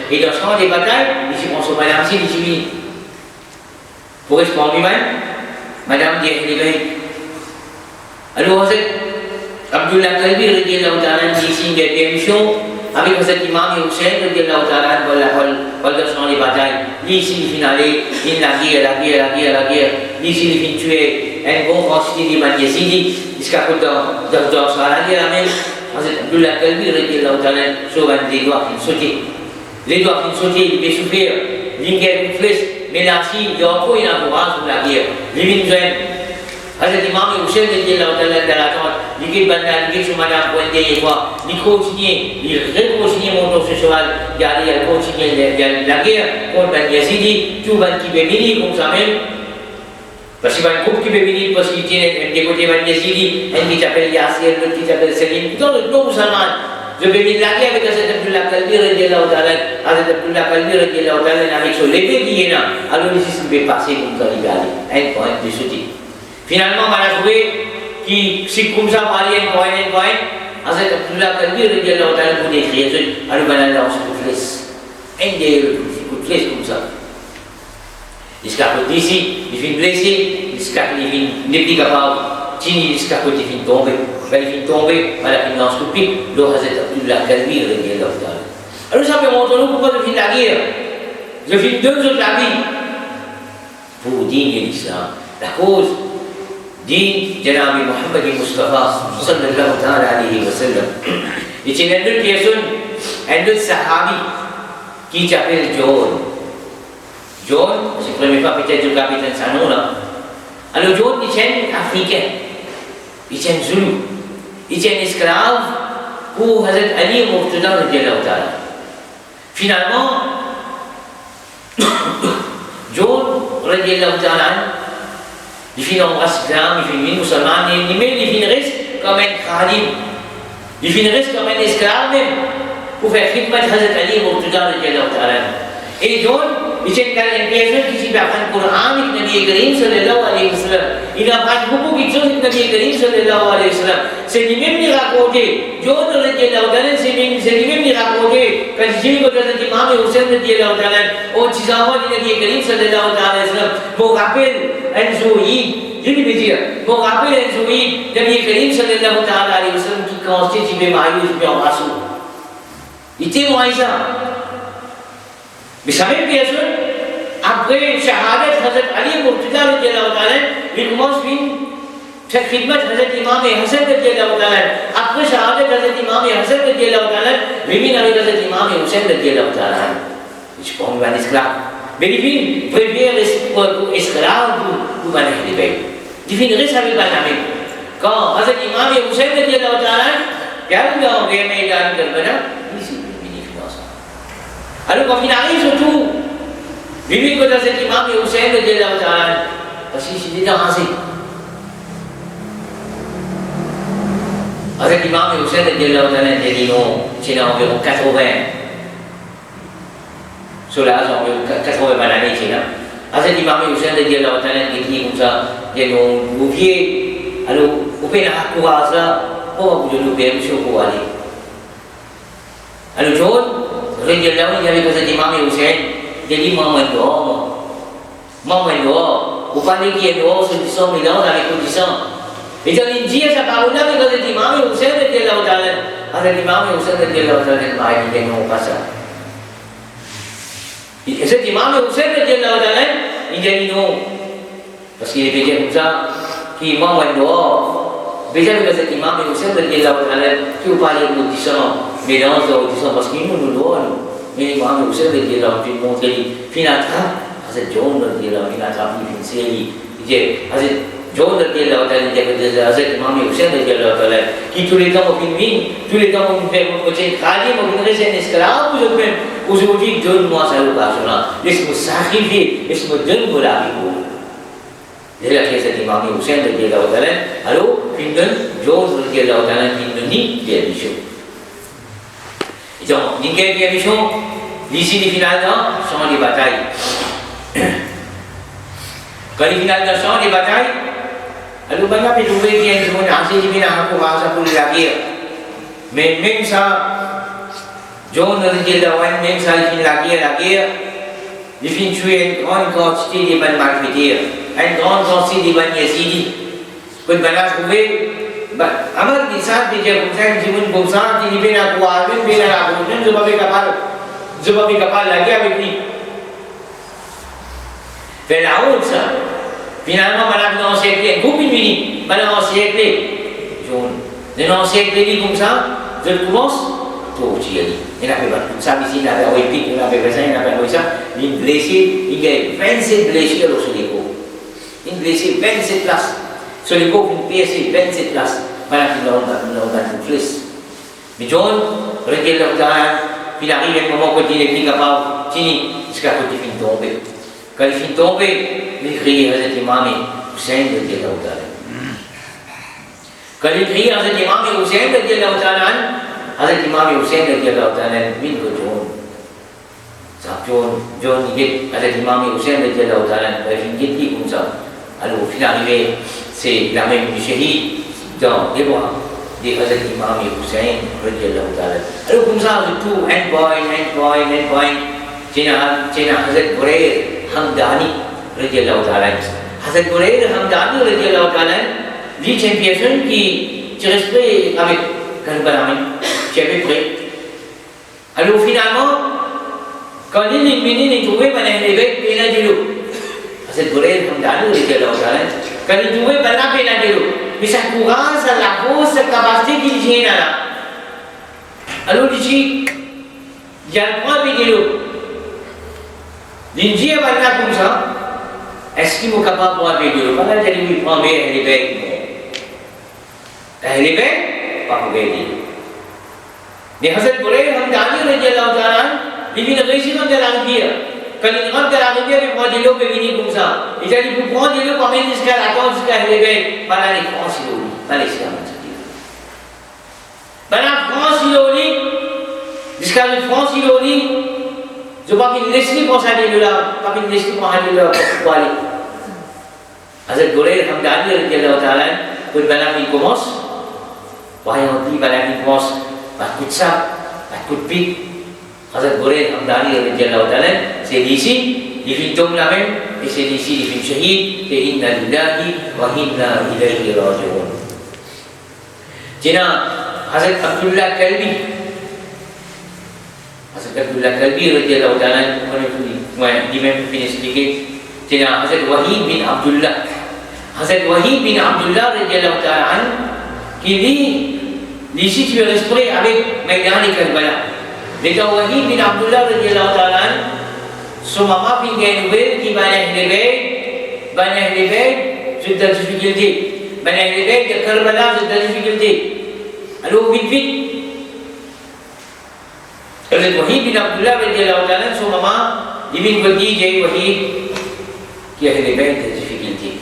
et dans ce temps des batailles, ici on se madame, c'est les féminines. Pour répondre lui-même, madame dit elle est belle. Alors, Abdullah Kalbi, dit ici des permissions avec cet imam et Hussein, dans les batailles. Ici, il finale, il la guerre. Ici, il finit tuer un bon quantité de Maniasidi, jusqu'à côté de la guerre, même. Abdullah Kalbi, sauve les doigts qui sautent. Les doigts qui sautent, il peut souffrir. L'ingénieur une flèche, mais là, il y a encore une encourage pour la guerre. Les Vinjouen. Hazrat Imam Hussein radhiyallahu ta'ala d'attente, il bandal, il madame pour des fois, il continue, il recontinue mon ce cheval, il continue la guerre contre Ben Yazidi, tout ban qui veut venir comme ça même. Parce qu'il y a un groupe qui veut venir parce qu'il tient des côtés Ben Yazidi, un qui s'appelle Yassir, l'autre qui s'appelle Selim, tout le monde musulman. Je vais venir la guerre avec Hazrat Abdullah Kalbi radhiyallahu ta'ala, Hazrat Abdullah Kalbi radhiyallahu ta'ala avec son levé qui est là. Alors ici, ça va passer comme ça, il va aller. Un point de soutien. Finalement, on a trouvé qui, si comme ça, on va aller un point, Hazrat Abdullah Kalbi radhiyallahu ta'ala pour décrire, alors on a lancé coup de flèche. Un des coups de flèche comme ça. Jusqu'à côté d'ici, il finit blessé, jusqu'à côté il n'est plus capable, jusqu'à côté il finit tombé. Il finit tombé, il lance coup de pied, le Hazrat Abdullah Kalbi radhiyallahu ta'ala. Alors ça peut montrer pourquoi je finis la guerre. Je finis 2 autres la vie. Pour digner l'islam. La cause. دين جناب محمد مصطفى صلى الله تعالى عليه وسلم. Il y a une autre personne, un autre sahabi qui s'appelle John. John, c'est la première fois peut-être du capitaine Sanon là. Alors John, il est un Africain, il est un Zulu, il est un esclave pour Hazrat Ali Murtada radhiyallahu ta'ala. Finalement, John radhiyallahu ta'ala il finit en race islam, il finit musulman, il reste comme un khadim, il reste comme un esclave même, pour faire khidmat Hazrat Ali Murtada radhiyallahu ta'ala. Et donc, il y a une personne qui s'y apprend le Coran avec Nabi Karim sallallahu alayhi wa sallam. Il apprend beaucoup de choses avec Nabi Karim sallallahu alayhi wa sallam. C'est lui-même qui racontait, John radhiyallahu ta'ala, c'est lui-même qui racontait, quand j'ai vu que l'imam Hussein radhiyallahu ta'ala, au tisavant de Nabi Karim sallallahu alayhi wa sallam, me rappelle un Zoïd, je vais dire, me rappelle un Zoïd, Nabi Karim sallallahu alayhi wa sallam qui constitue Maïs bien en rasoul. Il témoigne ça. Mais ça même personne, après Shahadat Hazrat Ali Murtada radhiyallahu ta'ala, il commence faire khidmat Hazrat Imam Hassan radhiyallahu ta'ala. Après Shahadat Hazrat Imam Hassan radhiyallahu ta'ala, il vient avec Hazrat Imam Hussein radhiyallahu ta'ala. Je pense qu'il va un esclave. Mais il vient prévenir esclave pour bannir les bêtes. Il vient rester avec Banamé. Quand Hazrat Imam Hussein radhiyallahu ta'ala, regarde dans le Maïdan Karbala, ici. Alors quand il arrive surtout, lui que dans cet imam et Hussein radhiyallahu ta'ala, parce qu'il s'est dérancé. Cet imam et Hussein radhiyallahu ta'ala, il a dit non, c'est environ 80. Cela a environ 80 années, c'est là. Cet imam et Hussein radhiyallahu ta'ala, il dit comme ça, il dit non, vous viez, alors vous pouvez la courage là, pour vous nous faire monsieur pour aller. Alors John, radhiyallahu ta'ala, avec cet imam et Hussein, il dit maman dehors, vous parlez qui est dehors, ceux qui sont mélanges avec ceux qui sont. Et quand il dit sa parole là, avec cet imam et Hussein radhiyallahu ta'ala, avec l'imam et Hussein radhiyallahu ta'ala, il dit non, pas ça. Et cet imam et Hussein radhiyallahu ta'ala, il dit non, parce qu'il est pété comme ça, qui maman dehors. Déjà avec cet imam et Hussein radhiyallahu ta'ala, qui vous parlez de ceux qui sont mélange d'audition parce qu'il nous doit, mais l'imam Hussein radhiyallahu ta'ala, il montre, il attrape, Hazrat John radhiyallahu ta'ala, il attrape, il fait une série, il dit, Hazrat John radhiyallahu ta'ala, il dit, Hazrat Imam Hussein radhiyallahu ta'ala, qui tous les temps ont une tous les temps ont fait mon côté, khadim, ont resté un esclave, aujourd'hui, donne-moi cette occasion-là, laisse-moi sacrifier, laisse-moi donner la vie. Dia lagi Hazrat Imam Hussein radhiyallahu ta'ala. Lalu Pindun John radhiyallahu ta'ala Pindun ni dia mission. Donc, nickel dia mission. D'ici les finales sont les batailles. Quand les finales sont les batailles, alors banyak petugas yang semuanya hasil di mana aku bahasa pun lagi. Mais même ça, John radhiyallahu anhu même ça il lagi. Il finit tuer une grande quantité de bonnes malfaiteurs, une grande quantité de bonnes yazidis. Quand on a trouvé, Amar di saat dia bukan jimun bangsa di bina kuatin bina lakukan sebab kapal lagi apa ini? Firaun sah, finalement mana kita orang sekali, kupin ini mana orang sekali, John, dan orang sekali ni bangsa, jadi kumas, tu ciri. Ini apa buat? Sabi sini apa awipik, ini apa bahasa, ini apa bahasa? Ini blessed, ini 27 blessed kalau suliko. Ini blessed 27 plus. Suliko pun PSC 27 plus. Mana kita orang tulis. John, radhiyallahu ta'ala, il arrive un moment quand il est venu capable, Tini, jusqu'à côté il finit tomber. Quand il finit tomber, il crie à Hazrat Imam Hussein radhiyallahu ta'ala. Quand il crie à Hazrat Imam Hussein radhiyallahu ta'ala, Hazrat Imam Hussein radhiyallahu ta'ala, bin ko John dit Hazrat Imam Hussein radhiyallahu ta'ala, il dit comme ça. Alors, au final, c'est la même du shahid dans les bras de Hazrat Imam Hussein radhiyallahu ta'ala. Alors, comme ça, tout, end point, Cina Hazrat Burair Hamdani radhiyallahu ta'ala. Hazrat Burair Hamdani radhiyallahu ta'ala, lui, c'est une personne qui respecte avec Karbala, qui avait prêt. Alors, finalement, quand il est trouvé, il est venu Hazrat Burair Hamdani radhiyallahu ta'ala, quand il est trouvé, il est venu mais sa courage, la force, sa capacité qu'il gêne là. Alors, il dit, il y a le point vidéo. Il dit, comme ça, est-ce qu'il est capable de prendre vidéo? Voilà, il dit, il prend bien les bêtes. Les bêtes, pas pour aider. Mais Hazrat Burair Hamdani radhiyallahu ta'ala, il vient de réussir dans la rivière. Quand il rentre dans la rivière, il prend de l'eau et il vient comme ça. Il a dit, vous prenez de l'eau, pour mettre jusqu'à la corde, jusqu'à les bêtes. Voilà les France, il l'eau. Voilà les serments. Voilà France, il l'eau. Jusqu'à la France, il l'eau. Je crois qu'il laisse les pour aller de là. Pas qu'il laisse les pour aller de là. Pour aller. Hazrat Burair Hamdani radhiyallahu ta'ala, quand le balam il commence, voyons, il balam il commence, pas de coup de sable, pas de coup de pique. Hazrat Burair Hamdani radhiyallahu ta'ala, c'est d'ici, il finit tombe la même, et c'est d'ici, il finit shahid, et inna lillahi wa inna ilayhi raji'un. Tiens, Hazrat Abdullah Kalbi radhiyallahu ta'ala, moi, il même finit expliquer, tiens, Hazrat Wahid bin Abdullah radhiyallahu ta'ala, qui dit, d'ici tu es respiré avec Maïdan et Karbala. Mais quand Wahid bin Abdullah radhiyallahu ta'ala, son maman pinggir nouvelle qui banyak lebih, sudah difficulté. Banyak lebih ke Karbala sudah difficulté. Alors vite. Hazrat Wahid bin Abdullah radhiyallahu ta'ala, son maman, il vient pergi jadi Wahid qui a lebih de difficulté.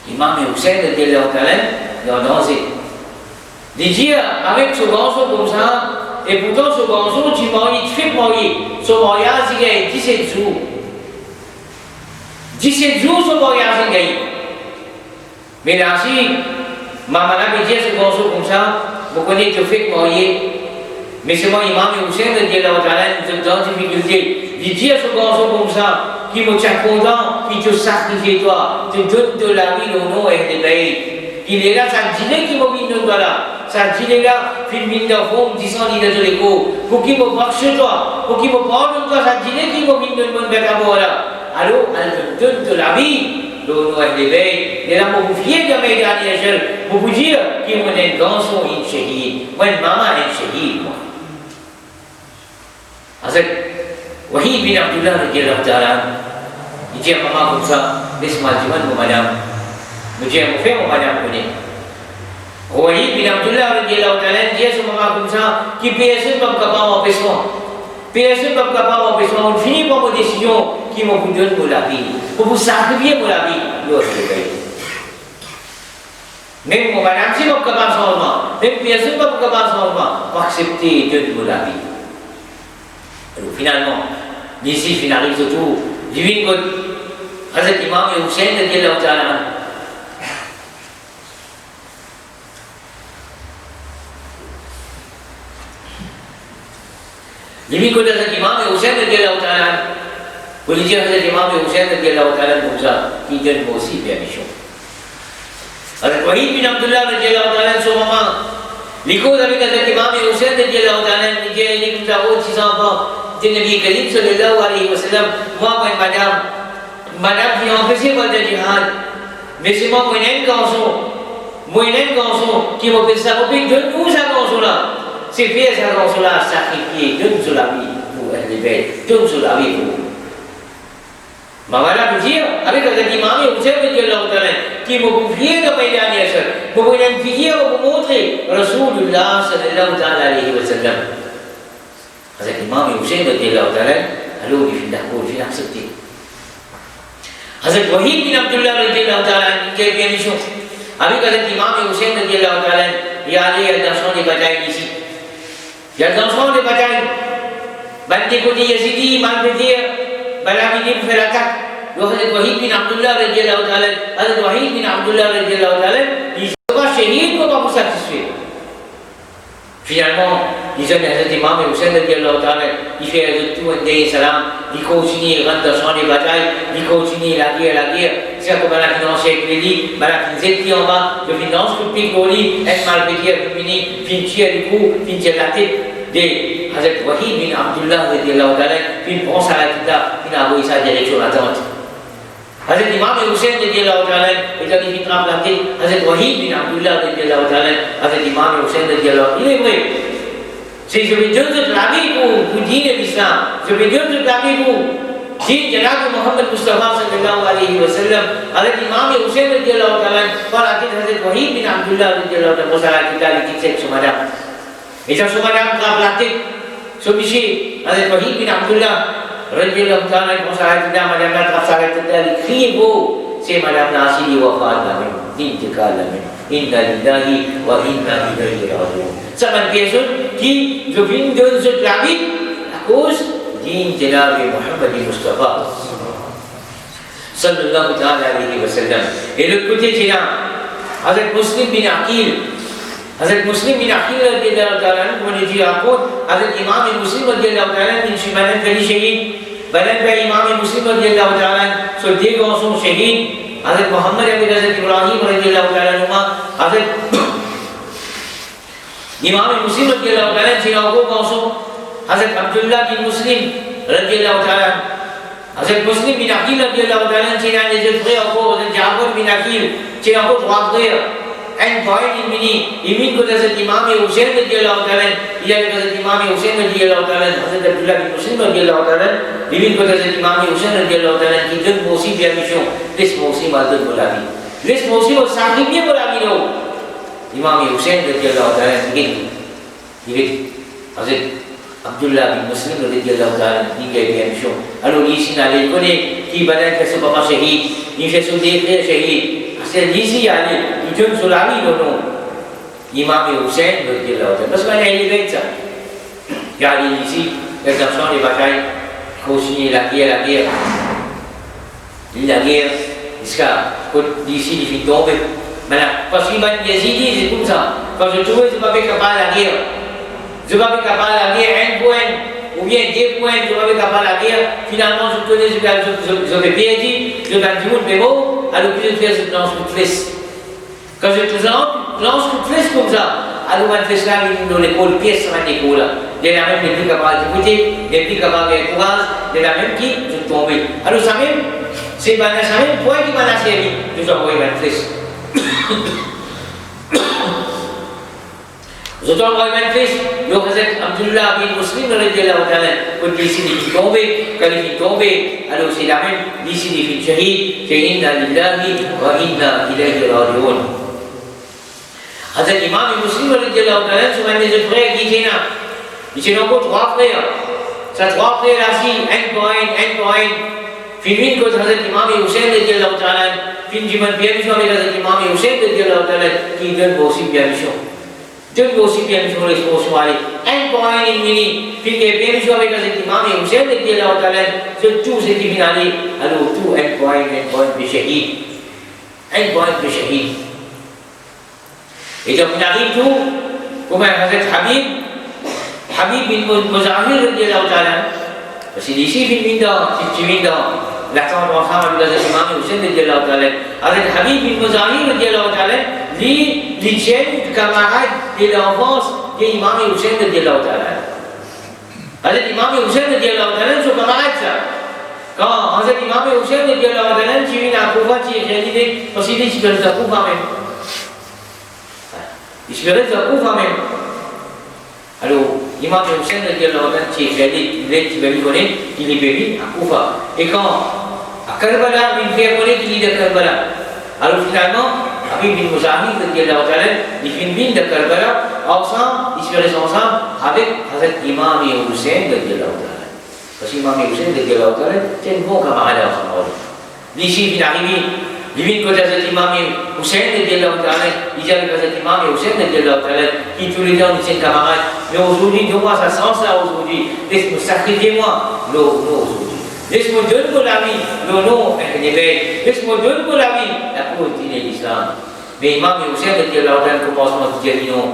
Imam Hussein radhiyallahu ta'ala, il a dansé. Il dit avec ce ganso comme ça. Et pourtant, ce ganso, tu fais marier. Son mariage, il gagne 17 jours. 17 jours, son mariage, il gagne. Mais là, si maman a dit ce ganso comme ça, vous connaissez que fait marier. Mais c'est moi, Imam Hussein, radhiyallahu ta'ala, nous sommes dans difficulté. Il dit ce ganso comme ça, qui me tient content, qui te sacrifie toi, te donne de la vie au nom et des pays. Il est là, ça dit qui me vient de là. Ça dit là, film de fond, disant il est de l'écho. Pour qui me marche toi, pour qui me parle de toi, ça dit qui me vient de mon bec à moi là. Alors, elle te donne de la vie, le nom et des pays. Et là, pour vous fier de mes derniers jours, pour vous dire qu'il me donne dans son shahid. Moi, maman est shahid, moi. Hazrat Wahid bin Abdullah radhiyallahu ta'ala, il dit à maman comme ça, laisse-moi dire, madame. मुझे मुफे मुबारक होने Wahid bin Abdullah radhiyallahu ta'ala dia semua comme ça qui PSE comme capable en pêchement PSE comme capable en pêchement on finit par une décision qui m'ont vous donné la vie, pour vous sacrifier pour la vie, l'autre même mon madame, si vous commencez changement, même bien sûr pas vous commencez changement, pour accepter Dieu pour la vie. Alors finalement, d'ici finalise tout, divine God, Hazrat Imam Hussain radiyallahu ta'ala. Divine God Hazrat Imam Hussain radiyallahu ta'ala. Vous lui dites Hazrat Imam Hussain radiyallahu ta'ala comme ça, qui donne moi aussi permission. Hazrat Wahid bin Abdullah radiyallahu ta'ala sur moment, l'écoute avec Hazrat Imam Hussain radiyallahu ta'ala, il dit il est comme ça, 6 enfants. Le Nabi Karim sallallahu alayhi wa sallam, moi, madame qui a empêché votre jihad, mais c'est moi, un garçon, qui m'a fait ça, donne-nous ça garçon-là. C'est faire ça garçon-là, sacrifier, donne sur la vie pour être bête, donne sur la vie pour vous. Ma madame dit, avec le imam, vous savez qui m'a confié de Maïdan Yasser, pour vous identifier, pour vous montrer, Rasulullah sallallahu alayhi wa sallam. Hazrat Imam Hussain radiyallahu ta'ala, alors il finit accepter. Hazrat Wahid bin Abdullah radiyallahu ta'ala, qui a bien mission. Avec Hazrat Imam Hussain radiyallahu ta'ala, il y a allé dans son des batailles ici. Il y a dans son des batailles. Bandit côté Yazidi, Malbédir, Balabidi pour faire l'attaque. Hazrat Wahid bin Abdullah radiyallahu ta'ala, Hazrat Wahid bin Abdullah radiyallahu ta'ala, il ne faut pas chérir pour pas vous satisfaire. Finalement, ils ont Hazrat Imam Hussain radiyallahu ta'ala, il fait tout un day salam, il continue, il rentre dans son des batailles, il continue la guerre. C'est comme la finance avec les lits, la finance en bas, la finance pour piquer au lit, elle mal pédière, fini, finir le cou, finir la tête de Hazrat Wahid bin Abdullah radiyallahu ta'ala, puis prend sa tête, il a envoyé sa direction l'attente. Hazrat Imam Hussain radiyallahu ta'ala, il a dit qu'il a planté, Hazrat Wahid bin Abdullah radiyallahu ta'ala, Hazrat Imam Hussain radiyallahu ta'ala, il est vrai. C'est je vais donner toute la vie pour dire l'islam, je vais donner toute la vie pour dire Janab Muhammad Mustafa sallallahu alayhi wa sallam, Hazrat Imam Hussain radiyallahu ta'ala, par la tête Hazrat Wahid bin Abdullah radiyallahu ta'ala, pour sa tête, il dit c'est madame. Et ça, ce madame a planté, ce monsieur, Hazrat Wahid bin Abdullah, radiyallahu ta'ala, pour sa tête, madame a planté, il crie beau, c'est madame Nasiri wa Fadla, intikal amin. Inna lillahi wa inna ilayhi raji'un. C'est une personne qui devine de toute la vie à cause d'une Janab Muhammad Mustafa sallallahu alayhi wa sallam. Et le côté qui est là, Hazrat Muslim bin Aqil, radiyallahu ta'ala, on dit à côté, Hazrat Imam Muslim radiyallahu ta'ala, il s'est malin fait shahid, malin fait Imam Muslim radiyallahu ta'ala, sur deux garçons shahid. Hazrat Muhammad bin Hazrat Ibrahim radiyallahu ta'ala numa, Hazrat Imam Muslim radiyallahu ta'ala, c'est un gros garçon, Hazrat Abdullah bin Muslim radiyallahu ta'ala, Hazrat Muslim bin Aqil radiyallahu ta'ala, c'est un des frères encore, Hazrat Ja'far bin Aqil, c'est un autre trois frères. Un point il mini que Hazrat Imam Hussain radiyallahu ta'ala, il y a Hazrat Imam Hussain radiyallahu ta'ala, Hazrat Abdullah bin Muslim radiyallahu ta'ala, il mini que Hazrat Imam Hussain radiyallahu ta'ala, qui donne aussi permission, laisse-moi aussi ma donne pour la vie. Laisse-moi aussi me sacrifier pour la vie. Imam Hussain radiyallahu ta'ala, il dit, Hazrat Abdullah bin Muslim radiyallahu ta'ala, il a permission. Alors ici, il connaît qui va être son papa shahid, il fait son frères shahid. C'est ici, il donne sur la vie de nous. Imam Hussain radiyallahu ta'ala, parce qu'on a élevé ça. Il y a ici, les enfants des batailles, continuer la guerre. La guerre, jusqu'à d'ici, il finit tomber. Parce qu'il m'a dit, c'est comme ça. Quand je trouvais que je ne suis pas capable de la guerre, je ne suis pas capable de la guerre, un point, ou bien 2 points, je ne suis pas capable de la guerre, finalement, je connais, je vais perdu, je vais du monde, mais bon, alors que je fais, je lance une flèche. Quand je lance une flèche comme ça, alors une flèche là, il nous l'épaule, pièce sur l'épaule. De la même qui est capable d'écouter, des plus capable de courage, de la même qui je tombe. Alors ça même, c'est ça même point qui m'a servi, je dois envoyer une flèche. Je dois envoyer une flèche, le Hazrat Abdullah bin Muslim radiyallahu ta'ala, quand il s'est tombé, quand il est tombé, alors c'est la même, d'ici il est shahid, c'est inna lillahi wa inna ilayhi raji'un. Hazrat Imam Muslim radiyallahu ta'ala, c'est un des frères qui est là. Il y a encore 3 frères. Ces 3 frères assis, un point. फिर को हज़रत इमाम हुसैन रज़ियल्लाहु ताला फिर जीवन बियामिशो में हज़रत इमाम हुसैन रज़ियल्लाहु ताला की जन बोसी बियामिशो जन बोसी बियामिशो रे सोसवाली एंड पॉइंट इन मिनी फिर के बियामिशो में हज़रत इमाम हुसैन रज़ियल्लाहु ताला जो टू से की finale hello to end point पे शहीद एंड पॉइंट पे शहीद ये जब फिनाली टू को मैं हज़रत हबीब बिन मुजाहिर रज़ियल्लाहु ताला Selisih bin Minda, Ciminda, Laksana Muhammad bin Imam Hussein radhiyallahu ta'ala. Hazrat Habib bin Muzahir radhiyallahu ta'ala, les jeunes camarades de l'enfance de Imam Hussein radhiyallahu ta'ala. Hazrat Imam Hussein radhiyallahu ta'ala, son camarade ça. Quand Hazrat Imam Hussein radhiyallahu ta'ala, tu viens à Koufa, tu es réalisé, parce qu'il dit, tu peux le Koufa même. Il se fait le Koufa même. Alors, Imam Hussein radhiyallahu ta'ala, qui est il est béni à Koufa. Et quand à Karbala, il fait connaître qu'il est de Karbala. Alors finalement, Habib bin Muzahir radhiyallahu ta'ala, il fait une mine de Karbala, ensemble, ils se fait ensemble avec Hazrat Imam Hussein radhiyallahu ta'ala. Parce qu'Imam Hussein radhiyallahu ta'ala, c'est un bon camarade ensemble. D'ici, il arrive. Divine côté Hazrat Imam Hussein radhiyallahu ta'ala, il y a Hazrat Imam Hussein radhiyallahu ta'ala, qui tous les ans disent camarades, mais aujourd'hui, moi ça sent ça aujourd'hui, laisse-moi sacrifier-moi, non, aujourd'hui. Laisse-moi donner pour la vie, non, laisse-moi donner pour la vie, la cause de l'islam. Mais Imam Hussein radhiyallahu ta'ala commence à dire non.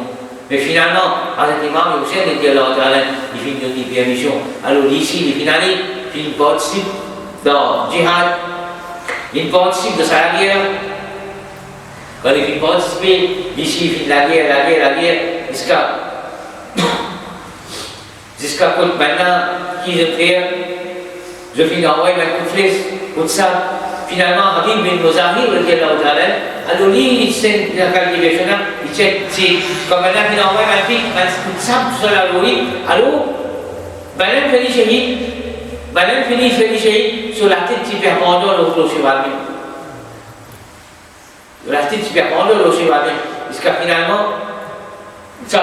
Mais finalement, Hazrat Imam Hussein radhiyallahu ta'ala, il finit de dire permission. Alors ici, il finit, il participe dans Jihad. Il participe de sa guerre. Quand il participe, ici, il fait la guerre, jusqu'à maintenant, qui je fais, je finis d'envoyer ma coup de flèche, comme ça. Finalement, Habib bin Muzahir, alors lui, il sait, il a calculé, il sait, comme maintenant, il envoie ma fille, ma coup de sable, tout ça, alors, Balam fait les shahid, sur la tête qui perpendule au cheval. La tête qui perpendule au cheval. Jusqu'à finalement, ça,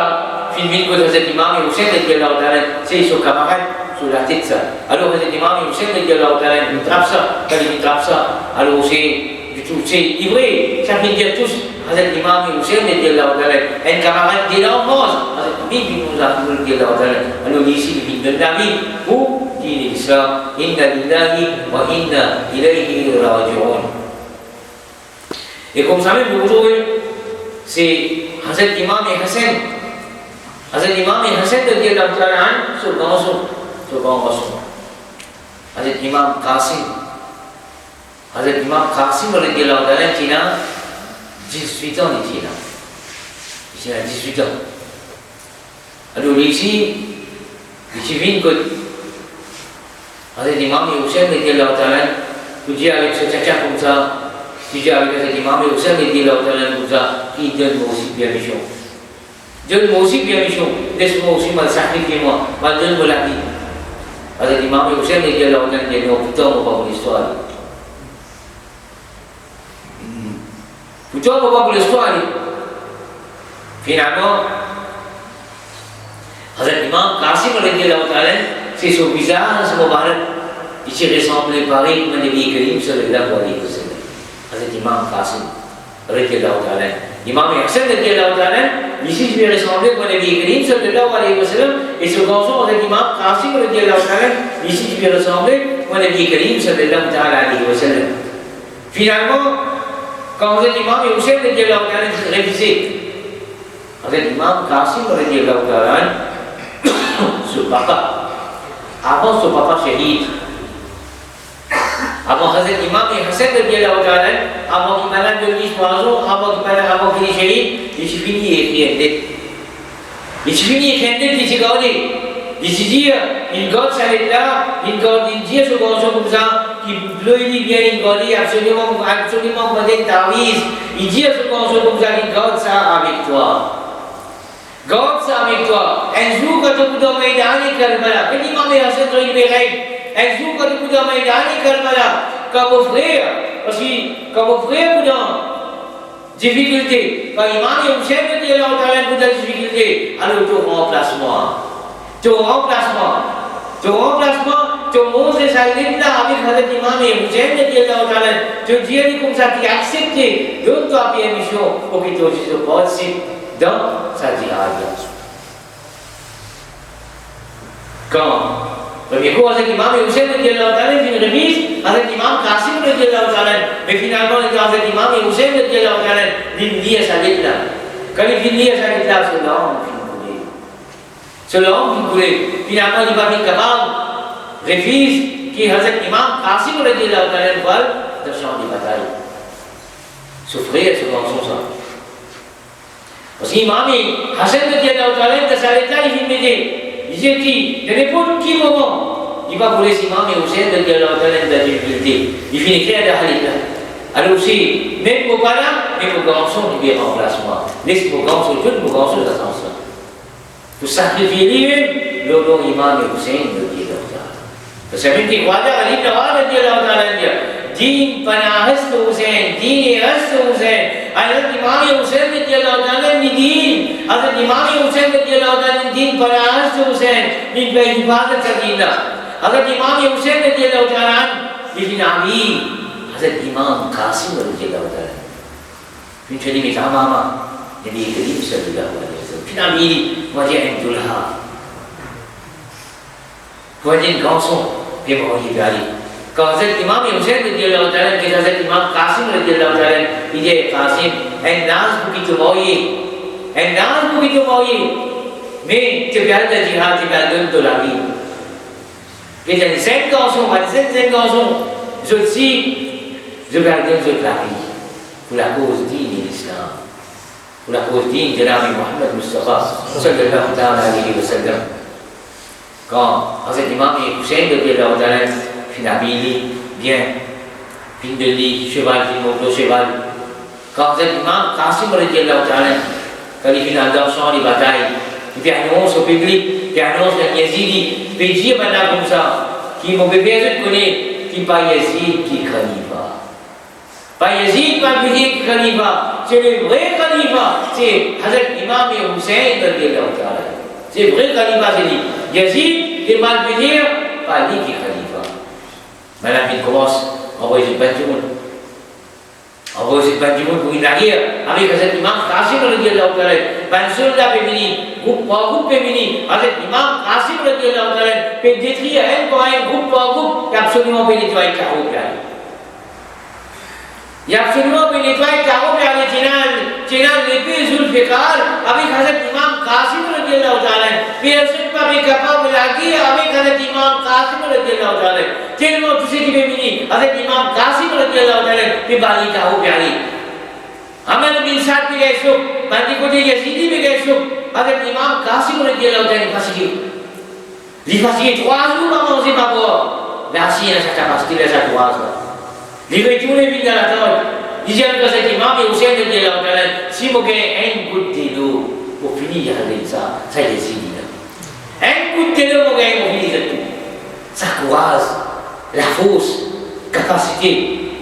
finit que Hazrat Imam Hussein radhiyallahu ta'ala, c'est son camarade, sur la tête ça. Alors Hazrat Imam Hussein radhiyallahu ta'ala, il trappe ça, quand il trappe ça, alors c'est vrai, ça veut dire tous, Hazrat Imam Hussein radhiyallahu ta'ala, un camarade de l'enfance, Hazrat Habib bin Muzahir radhiyallahu ta'ala, alors ici, il vient de la vie, pour l'islam, inna lillahi wa inna ilayhi raji'un. Et comme ça même aujourd'hui, c'est Hazrat Imam Hassan. Hazrat Imam Hassan radhiyallahu ta'ala sur Gansu. Hazrat Imam Qasim radhiyallahu ta'ala il a 18 ans il a 18 ans. Alors ici, il vient que Hazrat Imam Hussein radhiyallahu ta'ala, tu dis avec ce chacha comme ça, tu dis avec Hazrat Imam Hussein radhiyallahu ta'ala comme ça, qui donne-moi aussi bien mission. Donne-moi aussi bien mission, laisse-moi aussi mal sacrifier-moi, mal donne-moi la vie. Hazrat Imam Hussein radhiyallahu ta'ala, il y a putain, on va voir l'histoire. Putain, on va voir l'histoire. Finalement, Hazrat Imam Qasim radhiyallahu ta'ala, c'est son visage, son mubarak, il se ressemblait pareil comme le Nabi Karim sallallahu alayhi wa sallam. Hazrat Imam Qasim radhiyallahu ta'ala. Imam Hassan radhiyallahu ta'ala, ici je vais ressembler comme le Nabi Karim sallallahu alayhi wa sallam, et ce garçon, Hazrat Imam Qasim radhiyallahu ta'ala, ici je vais ressembler comme le Nabi Karim sallallahu alayhi wa sallam. Finalement, quand Hazrat Imam Hussein radhiyallahu ta'ala révisé, Hazrat Imam Qasim radhiyallahu ta'ala, ce papa, avant son papa shahid, avant Hazrat Imam Hassan radhiyallahu ta'ala, avant qu'il malade de 10 ans, avant qu'il est shahid, il s'est fini écrire. Il s'est fini écrire, il s'est gardé. Il s'est dit, il garde sa lettre là, il dit à ce garçon comme ça, qu'il il vient, il garde absolument pas des tawiz. Il dit à ce garçon comme ça, il garde ça avec toi. Garde ça avec toi. Un jour, quand tu vas dans Maïdan et Karbala, quand Imam Hassan doit y aller, un jour, quand tu vas dans Maïdan et Karbala, quand vos frères, parce que quand vos frères vous dans difficulté, quand Imam Hussein vous dit alors dans la difficulté, alors tu remplaces moi. Tu remplaces moi. monde Sayyidina avec Hazrat Imam Hussein radiallahu ta'ala, tu dis comme ça qui accepté de ta permission pour que tu te participes dans sa jihad. Quand premier coup, Hazrat Imam Hussein radiallahu ta'ala vient remise, Hazrat Imam Qasim radiallahu ta'ala, mais finalement Hazrat Imam Hussein radiallahu ta'ala vient lier Sayyidina. Quand il vient lier Sayyidina, c'est l'homme qui voulait. Finalement, il va être capable refuse कि हज़रत इमाम कासिम रज़ियल्लाहु ताला पर दर्शान की बताई सुफ्रे सुबह सोसा उसी इमाम हसन रज़ियल्लाहु ताला ने दर्शाया ही में जे ये की जने पun की वो इबा बोले इमाम हुसैन रज़ियल्लाहु ताला ने दर्ज की ये क्या ada hal itu alors aussi même au Ghana même au Ganson il y a remplacement laisse au Ganson tout au Ganson dans ce sens pour sacrifier lui-même le nom imam Hussein rज़ियल्लाहु ताला Sebab itu Khwaja अली नवाज रज़ियल्लाहु ताला ने दीन पनाहस्त हुसैन दीन हस्त हुसैन हज़रत इमाम हुसैन रज़ियल्लाहु ताला ने दीन हज़रत इमाम हुसैन रज़ियल्लाहु ताला ने दीन पनाहस्त हुसैन इन पे हिफाजत करना हज़रत इमाम हुसैन रज़ियल्लाहु ताला लेकिन अभी हज़रत इमाम कासिम रज़ियल्लाहु ताला फिर चली में तमामा नबी करीम सल्लल्लाहु अलैहि वसल्लम फिर अभी वजह दुल्हा वजह गांसों ये बहुत ही प्यारी का हज़रत इमाम हुसैन रज़ियल्लाहु ताला के हज़रत इमाम कासिम रज़ियल्लाहु ताला ये कासिम नाज बुकी तो मौई में चप्यार का जिहाद चप्यार तो लागी के जन सेंट गांसों सेंट गांसों जो सी चप्यार तो लागी पूरा कोस दीन इस्लाम पूरा कोस दीन जनाब मोहम्मद मुस्तफा सल्लल्लाहु ताला अलैहि वसल्लम quand Hazrat Imam Hussein radiallahu ta'ala fin habillé bien fin de lit cheval fin moto cheval quand Hazrat Imam Qasim radiallahu ta'ala quand il finit dans champ de bataille il fait annonce au public il annonce à Yazidi puis dire maintenant comme ça qui mon bébé je connais qui pas Yazid qui khalifa pas Yazid pas bébé qui khalifa c'est le vrai khalifa c'est Hazrat Imam Hussein radiallahu ta'ala c'est vrai khalifa c'est lui Yazid est mal venir par lui qui est khalifa. Maintenant, il commence à envoyer cette Benjamin. Envoyer cette Benjamin pour une arrière avec Hazrat Imam Qasim radiallahu ta'ala. Ben soldat féminin, groupe par groupe féminin, Hazrat Imam Qasim radiallahu ta'ala peut détruire un par un, groupe par groupe, et absolument peut nettoyer le carreau. Il y a absolument peut nettoyer le carreau et aller tirer l'épée sur le fécal avec Hazrat Imam Qasim radiallahu ta'ala. Mais elle ne pas capable de la guerre avec Hazrat Imam Qasim radiallahu ta'ala. Tellement tout ce qui est féminin, Hazrat Imam Qasim radiallahu ta'ala, puis bali carreau et aller. Amr bin Sa'd भी गए सो, बाकी को ये यजीदी भी गए सो, Hazrat Imam Qasim radiallahu ta'ala fatigué. Il est fatigué 3 jours à manger ma boire. La sienne sa capacité les a 3 jours. Il veut tout les vides dans la table. Il dit à Hazrat Imam Hussein radiallahu ta'ala, si vous gagnez un goutte d'eau pour finir avec ça y est fini. Un coup de l'eau pour gagner pour finir tout. Ça croise la fausse capacité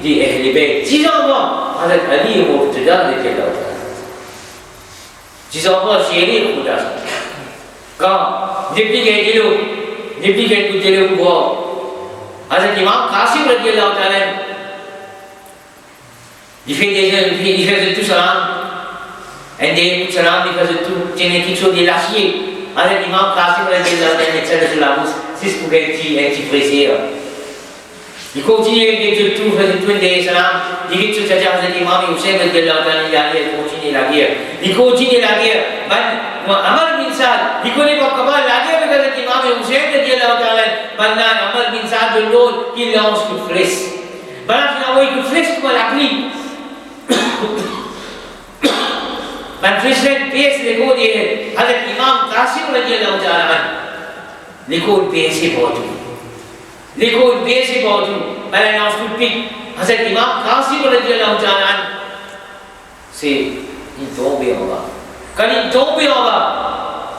des bêtes. 10 enfants, avec Ali et Mourtada, les Kélaouta. 10 enfants, c'est Eli et Mourtada. Quand, depuis qu'il y a de l'eau, depuis qu'il y a de l'eau pour boire, Hazrat Imam Qasim radiallahu ta'ala, il fait tout salam, un des salam, il fait tout, c'est quelque chose de l'acier. Hazrat Imam Qasim radiallahu ta'ala ne tient sur la bouche, c'est ce pour un petit plaisir. Il continue avec tout, fait tout des salam, il dit tout ça, Hazrat Imam Hussein radiallahu ta'ala, il continue la guerre. Il continue la guerre. Amr bin Sa'd, il connaît pas comment la guerre avec Hazrat Imam Hussein radiallahu ta'ala. Maintenant, Amr bin Sa'd de l'autre, il lance coup de flèche. Maintenant, il a envoyé coup de flèche pour la pluie. Man President PS लिखो दिए हज़रत इमाम कासिम रज़ियल्लाहु ताला लिखो PS बहुत लिखो PS बहुत मैंने नाम उसको पिक हज़रत इमाम कासिम रज़ियल्लाहु ताला से इन दो भी होगा कल इन दो भी होगा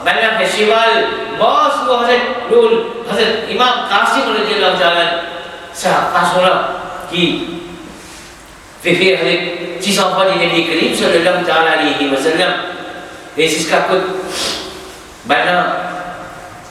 मैंने फेस्टिवल बॉस वो हज़रत इमाम कासिम रज़ियल्लाहु ताला सा पासोला की फिर हज़रत 6 enfants du Nabi Karim sallallahu ta'ala alayhi wa sallam et c'est ce qu'a maintenant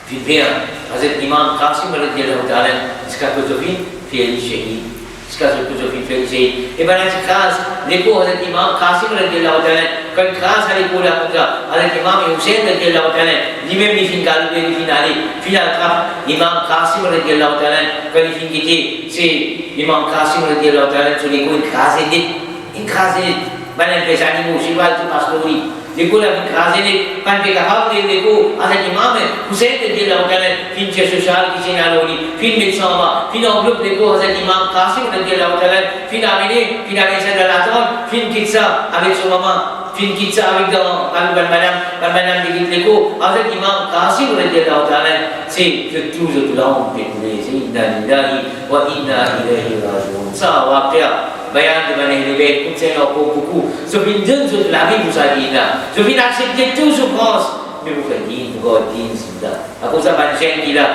puis bien Hazrat Imam Qasim radhiyallahu ta'ala इसका कुतुबी फेल शहीद इसका कुतुबी फेल शहीद ये बना खास देखो हज़रत इमाम कासिम रज़ियल्लाहु ताला कल खास हरी पूरा पूरा हज़रत इमाम हुसैन रज़ियल्लाहु ताला जिमे भी फिंगाल बे फिनाली फिलहाल का इमाम कासिम रज़ियल्लाहु ताला कल फिंगी से इमाम कासिम रज़ियल्लाहु ताला चुने को इन खासे बने पेशानी मुसीबत तो पासलोरी देखो ना खासे pan पे कहा देखो हज़रत इमाम हुसैन रज़ियल्लाहु ताला फिन से सोशल किसी नालोनी फिन में सामा फिन हम लोग देखो हज़रत इमाम कासिम रज़ियल्लाहु ताला फिन आमिने से दलातों फिन किस्सा अभी सोमा फिन किस्सा अभी दवा अभी बनमानम देखो हज़रत इमाम कासिम रज़ियल्लाहु ताला से जो दुलाओं पे हुए से इन्ना लिल्लाहि व इन्ना इलैहि राजिऊन सावाक़िया bayan di mana hidup pun saya nak buku so pinjam so lagi pusat dina so pinjam subjek tu so kos ni bukan din sudah aku zaman saya gila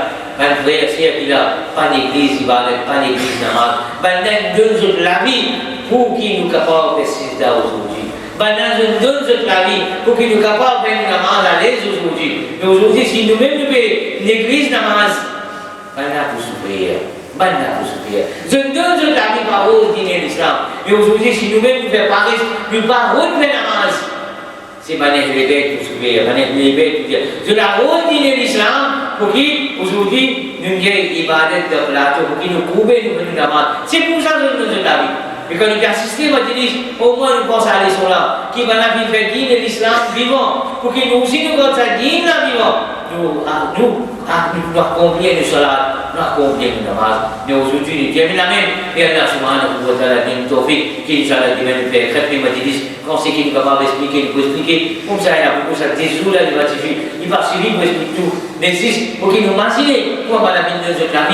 ban prayer saya gila pan iglis ibadat pan iglis namaz bandan dun so lagi buki nu kapal pesida usuji bandan dun so lagi buki nu kapal pen namaz ada usuji sinu be iglis namaz bandan supaya banyak supaya zendon lagi bahu din Islam yo suji sinumen be Paris be bahu be namaz si bane lebet supaya bane lebet dia sudah din Islam buki usuji dunia ibadat da pelato buki no kube no namaz si pusat zendon lagi because dia sistem majlis umur pasal solat ki bana bi din Islam vivo buki no usi no kata din la vivo nak komplain solat nak komplain namaz ni usuji dia bilang ya Allah subhanahu wa taala din taufik ki insyaallah di mana be khatmi majlis conseiller capable expliquer saya aku pusat disula di wajib di vaksini itu nesis mungkin masih ko bala bin zakat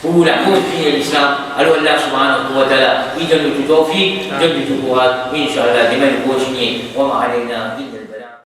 pura fi Islam Allah subhanahu wa taala idan tu taufik dan tu kuat insyaallah di mana ko sini wa ma alaina